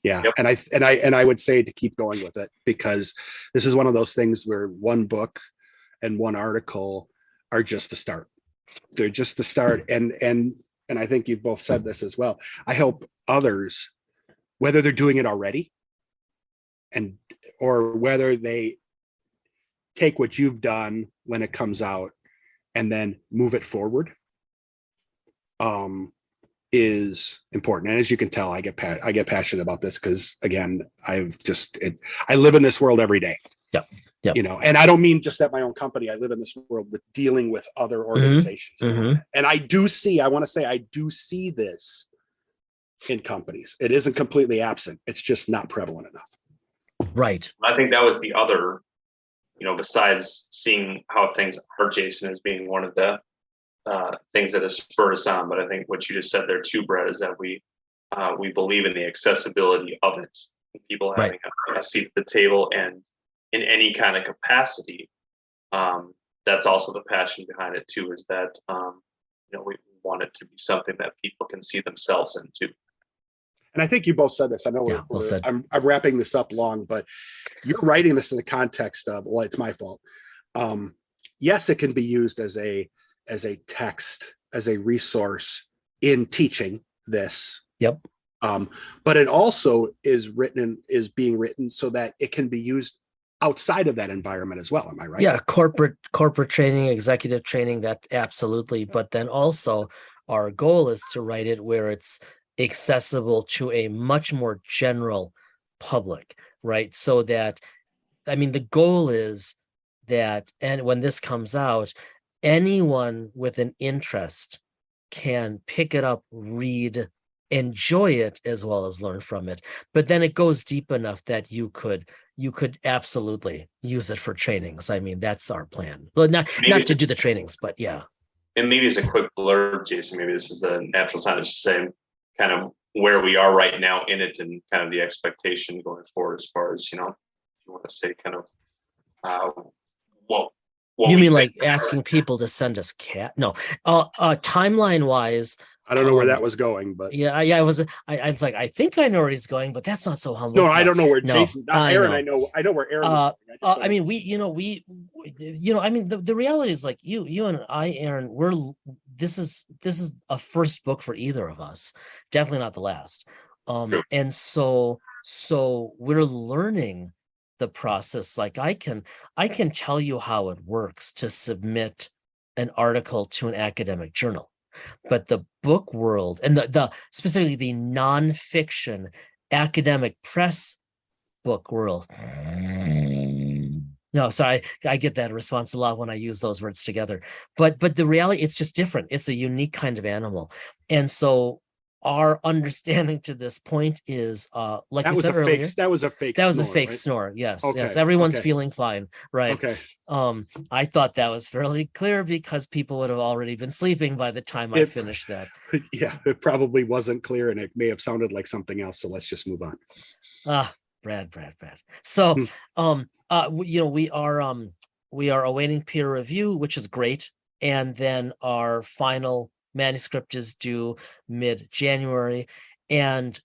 Yeah. Yep. And I would say to keep going with it, because this is one of those things where one book and one article are just the start. They're just the start. And I think you've both said this as well. I hope others, whether they're doing it already or whether they take what you've done when it comes out and then move it forward, is important. And as you can tell, I get passionate about this because, again, I live in this world every day. Yep. And I don't mean just at my own company. I live in this world with dealing with other organizations. And I do see this in companies. It isn't completely absent. It's just not prevalent enough. Right. I think that was the other, besides seeing how things are, Jason, as being one of the things that has spurred us on. But I think what you just said there too, Brett, is that we believe in the accessibility of it. People having a seat at the table and in any kind of capacity. That's also the passion behind it too, is that we want it to be something that people can see themselves into. And I think you both said this. I know I'm wrapping this up long, but you're writing this in the context of, well, it's my fault. Yes, it can be used as a text, as a resource in teaching this. Yep. But it also is being written so that it can be used outside of that environment as well. Am I right? Yeah, corporate training, executive training, that absolutely. But then also our goal is to write it where it's accessible to a much more general public, right? So that, the goal is that, and when this comes out, anyone with an interest can pick it up, read, enjoy it, as well as learn from it. But then it goes deep enough that you could absolutely use it for trainings. That's our plan. Well, not to do the trainings, but yeah. And maybe as a quick blurb, Jason, maybe this is the natural time to say kind of where we are right now in it and kind of the expectation going forward, as far as, if you want to say kind of what you mean, like asking people to send us timeline wise. I don't know where that was going, but I was like, I think I know where he's going, but that's not so humble. No, I don't know where Jason, Aaron. I know where Aaron is going. The reality is, like, you and I, Aaron, this is a first book for either of us, definitely not the last. True. And so we're learning the process. Like I can tell you how it works to submit an article to an academic journal, but the book world and the specifically the nonfiction academic press book world. No, sorry, I get that response a lot when I use those words together. But the reality, it's just different. It's a unique kind of animal. And so our understanding to this point is like we said earlier, that was a fake that was a snore, fake right? snore. Yes, Okay, yes. Everyone's okay. feeling fine, right? Okay. I thought that was fairly clear because people would have already been sleeping by the time I finished that. Yeah, it probably wasn't clear and it may have sounded like something else. So let's just move on. Brad. So, Hmm. we are awaiting peer review, which is great. And then our final manuscript is due mid-January. And,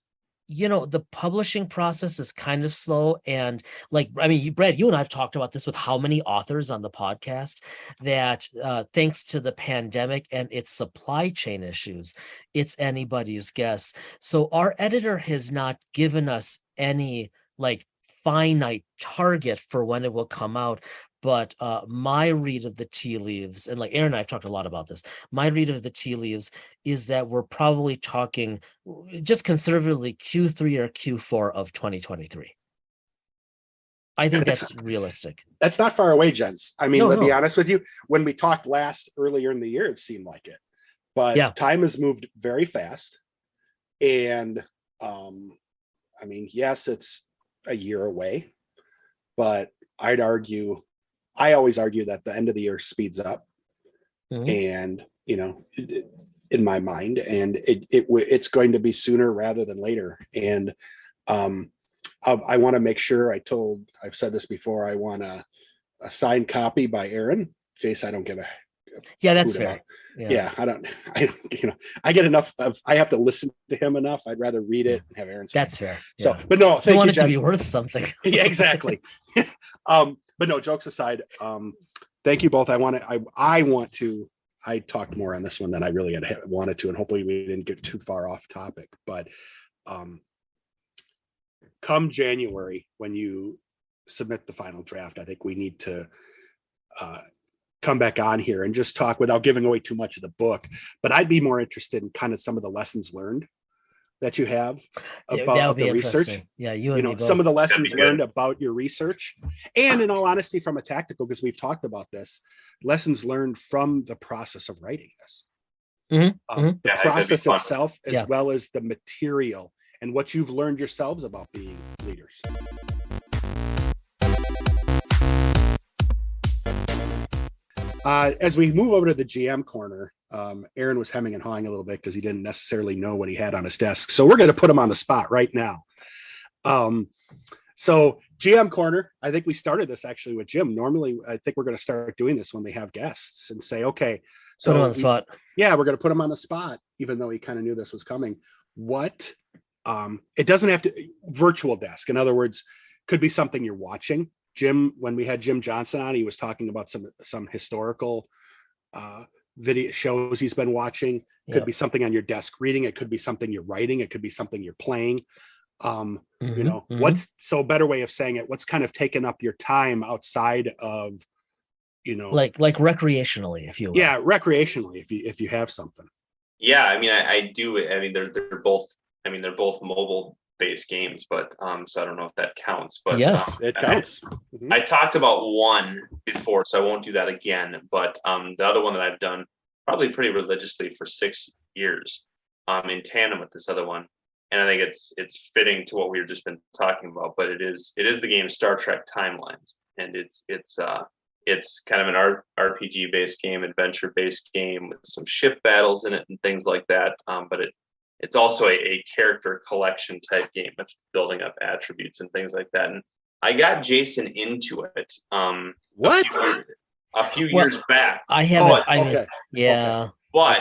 the publishing process is kind of slow. And like, I mean, Brad, you and I've talked about this with how many authors on the podcast that thanks to the pandemic and its supply chain issues, it's anybody's guess. So our editor has not given us any like finite target for when it will come out. But my read of the tea leaves, and like Aaron and I have talked a lot about this, my read of the tea leaves is that we're probably talking just conservatively Q3 or Q4 of 2023. I think that's realistic. That's not far away, gents. I mean, No, let's be no. honest with you. When we talked last earlier in the year, it seemed like it. But Yeah. time has moved very fast. And I mean, yes, it's a year away, but I always argue that the end of the year speeds up. Mhm. And, in my mind, and it's going to be sooner rather than later. And I want to make sure I've said this before, I want a signed copy by Aaron. Jace, I don't give a Yeah, that's hoot fair. about. Yeah. Yeah, I get enough I have to listen to him enough. I'd rather read it and have Aaron say it. That's fair. So, Yeah. but no, You thank want you, it to Jen. be worth something. Yeah, exactly. But no, jokes aside, thank you both. I talked more on this one than I really had wanted to, and hopefully we didn't get too far off topic. But come January, when you submit the final draft, I think we need to come back on here and just talk without giving away too much of the book. But I'd be more interested in kind of some of the lessons learned that you have about the research. Yeah, you and me both. Some of the lessons learned about your research, and in all honesty, from a tactical, because we've talked about this, lessons learned from the process of writing this. The process itself, as well as the material and what you've learned yourselves about being leaders. As we move over to the GM corner, Aaron was hemming and hawing a little bit because he didn't necessarily know what he had on his desk. So we're going to put him on the spot right now. So GM corner, I think we started this actually with Jim. Normally, I think we're going to start doing this when we have guests and say, okay, so put him on the spot. Yeah, we're going to put him on the spot, even though he kind of knew this was coming. What, it doesn't have to, virtual desk. In other words, could be something you're watching. Jim, when we had Jim Johnson on, he was talking about some historical video shows he's been watching. Could be something on your desk reading. It could be something you're writing. It could be something you're playing. What's so better way of saying it? What's kind of taken up your time outside of, like recreationally, if you will. Yeah, recreationally, if you have something. Yeah, I mean, I do. I mean, they're both. I mean, they're both mobile-based games, but so I don't know if that counts. But yes, it counts. I talked about one before, so I won't do that again. But the other one that I've done probably pretty religiously for 6 years, in tandem with this other one, and I think it's fitting to what we've just been talking about. But it is the game Star Trek Timelines, and it's kind of an RPG based game, adventure based game with some ship battles in it and things like that. But it's also a character collection type game with building up attributes and things like that. And I got Jason into it. A few years back. I haven't. But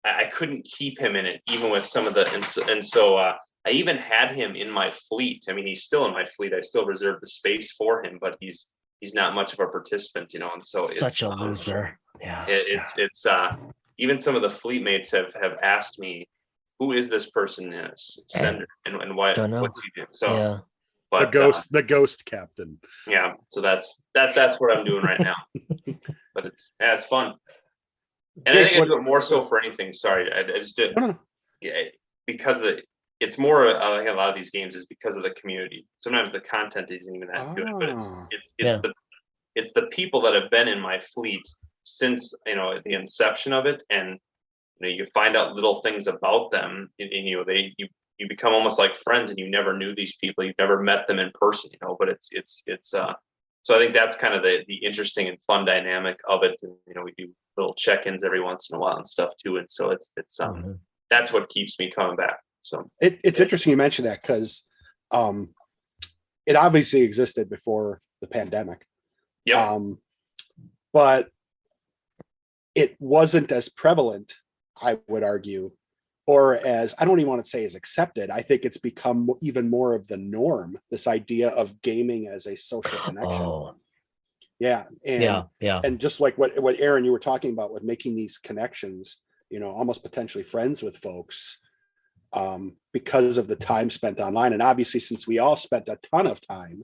I couldn't keep him in it, even with some of the, and so I even had him in my fleet. I mean, he's still in my fleet. I still reserve the space for him, but he's not much of a participant, and so such a loser. Yeah. It's even some of the fleet mates have asked me, who is this person, Sender, and why, Don't know. what's he doing? So, Yeah. but the ghost captain. yeah, so that's what I'm doing right now. But it's fun. And I think I do it more so for anything. Sorry, I just did because it's more like a lot of these games is because of the community. Sometimes the content isn't even that good, but it's the people that have been in my fleet since the inception of it, and you find out little things about them, and you become almost like friends, and you never knew these people, you've never met them in person, but it's so I think that's kind of the interesting and fun dynamic of it. And we do little check-ins every once in a while and stuff too, and so it's that's what keeps me coming back. So it's interesting you mentioned that, because it obviously existed before the pandemic. Yeah. But it wasn't as prevalent, I would argue, or as, I don't even want to say as accepted. I think it's become even more of the norm, this idea of gaming as a social connection. Oh. Yeah. And yeah. And just like what Aaron, you were talking about with making these connections, almost potentially friends with folks, because of the time spent online. And obviously, since we all spent a ton of time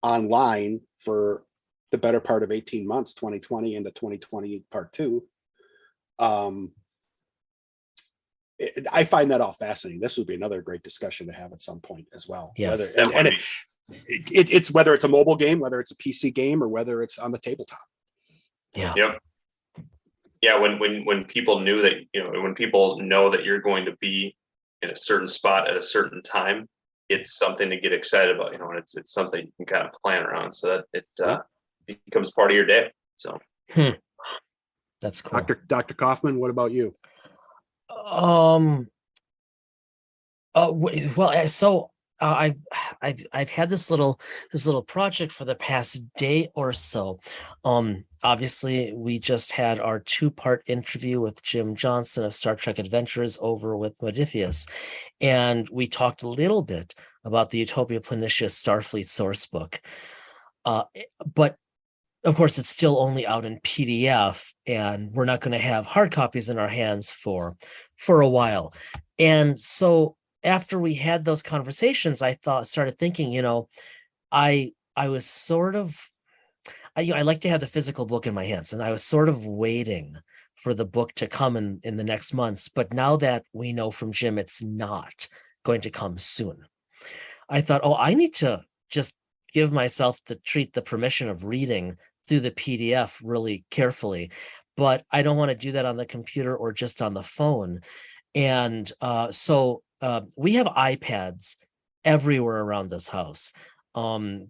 online for the better part of 18 months, 2020 into 2020 part 2, I find that all fascinating. This would be another great discussion to have at some point as well. Yes. It's whether it's a mobile game, whether it's a PC game, or whether it's on the tabletop. Yeah. Yep. Yeah. When people knew that, when people know that you're going to be in a certain spot at a certain time, it's something to get excited about, and it's something you can kind of plan around, so that it becomes part of your day. So that's cool. Dr. Kaufman, what about you? I've had this little project for the past day or so. Obviously, we just had our 2-part interview with Jim Johnson of Star Trek Adventures over with Modifius, and we talked a little bit about the Utopia Planitia Starfleet source book. But of course, it's still only out in PDF, and we're not going to have hard copies in our hands for a while. And so after we had those conversations, I started thinking, I was sort of, I like to have the physical book in my hands, and I was sort of waiting for the book to come in the next months. But now that we know from Jim it's not going to come soon, I thought, I need to just give myself the permission of reading through the PDF really carefully, but I don't want to do that on the computer or just on the phone. And so we have iPads everywhere around this house,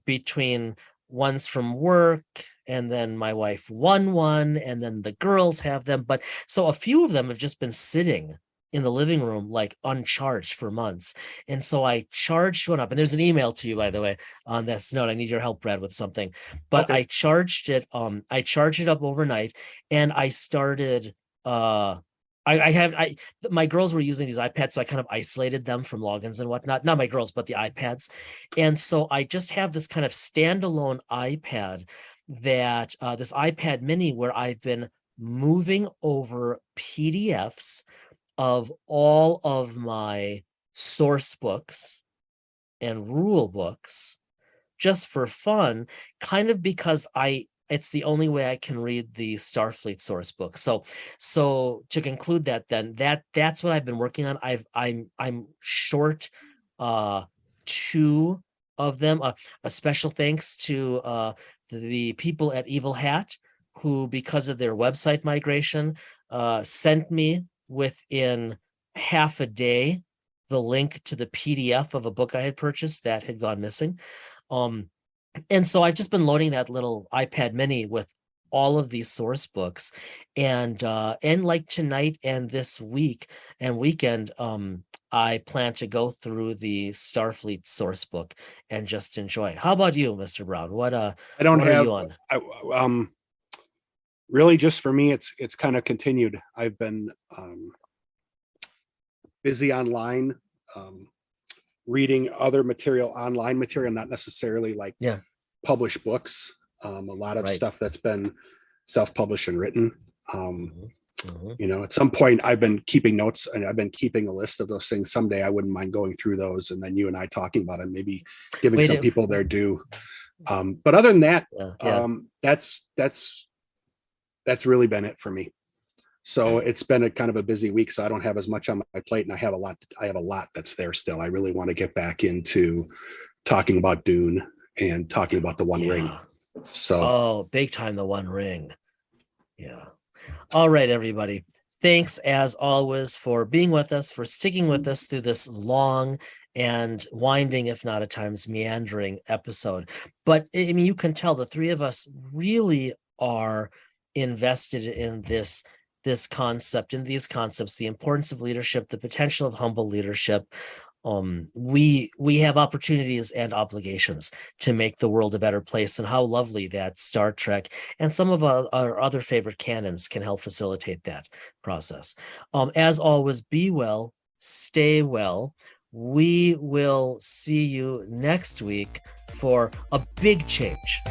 between ones from work, and then my wife won one, and then the girls have them. But so a few of them have just been sitting in the living room, like uncharged for months. And so I charged one up, and there's an email to you, by the way, on this note. I need your help, Brad, with something. But okay. I charged it up overnight, and I started my girls were using these iPads, so I kind of isolated them from logins and whatnot. Not my girls, but the iPads. And so I just have this kind of standalone iPad, that this iPad mini, where I've been moving over PDFs of all of my source books and rule books, just for fun, kind of because it's the only way I can read the Starfleet source book. So to conclude that, then that's what I've been working on. I'm short 2 of them. A special thanks to the people at Evil Hat, who, because of their website migration, sent me within half a day the link to the PDF of a book I had purchased that had gone missing. And so I've just been loading that little iPad mini with all of these source books, and like tonight and this week and weekend, I plan to go through the Starfleet source book and just enjoy. How about you, Mr. Brown? What are you on? Really, just for me, it's kind of continued. I've been busy online, reading other online material, not necessarily like published books. A lot of stuff that's been self-published and written. Mhm. You know, at some point I've been keeping notes and I've been keeping a list of those things. Someday I wouldn't mind going through those and then you and I talking about it, maybe giving Wait, some people their due. But other than that, yeah. that's really been it for me. So it's been a kind of a busy week. So I don't have as much on my plate, and I have a lot that's there still. I really want to get back into talking about Dune and talking about the One Ring. Yeah. So Oh, big time, the One Ring. Yeah. All right, everybody. Thanks as always for being with us, for sticking with us through this long and winding, if not at times meandering episode. But I mean, you can tell the three of us really are invested in this concept, in these concepts, the importance of leadership, the potential of humble leadership. We have opportunities and obligations to make the world a better place, and how lovely that Star Trek and some of our other favorite canons can help facilitate that process. As always, be well, stay well. We will see you next week for a big change.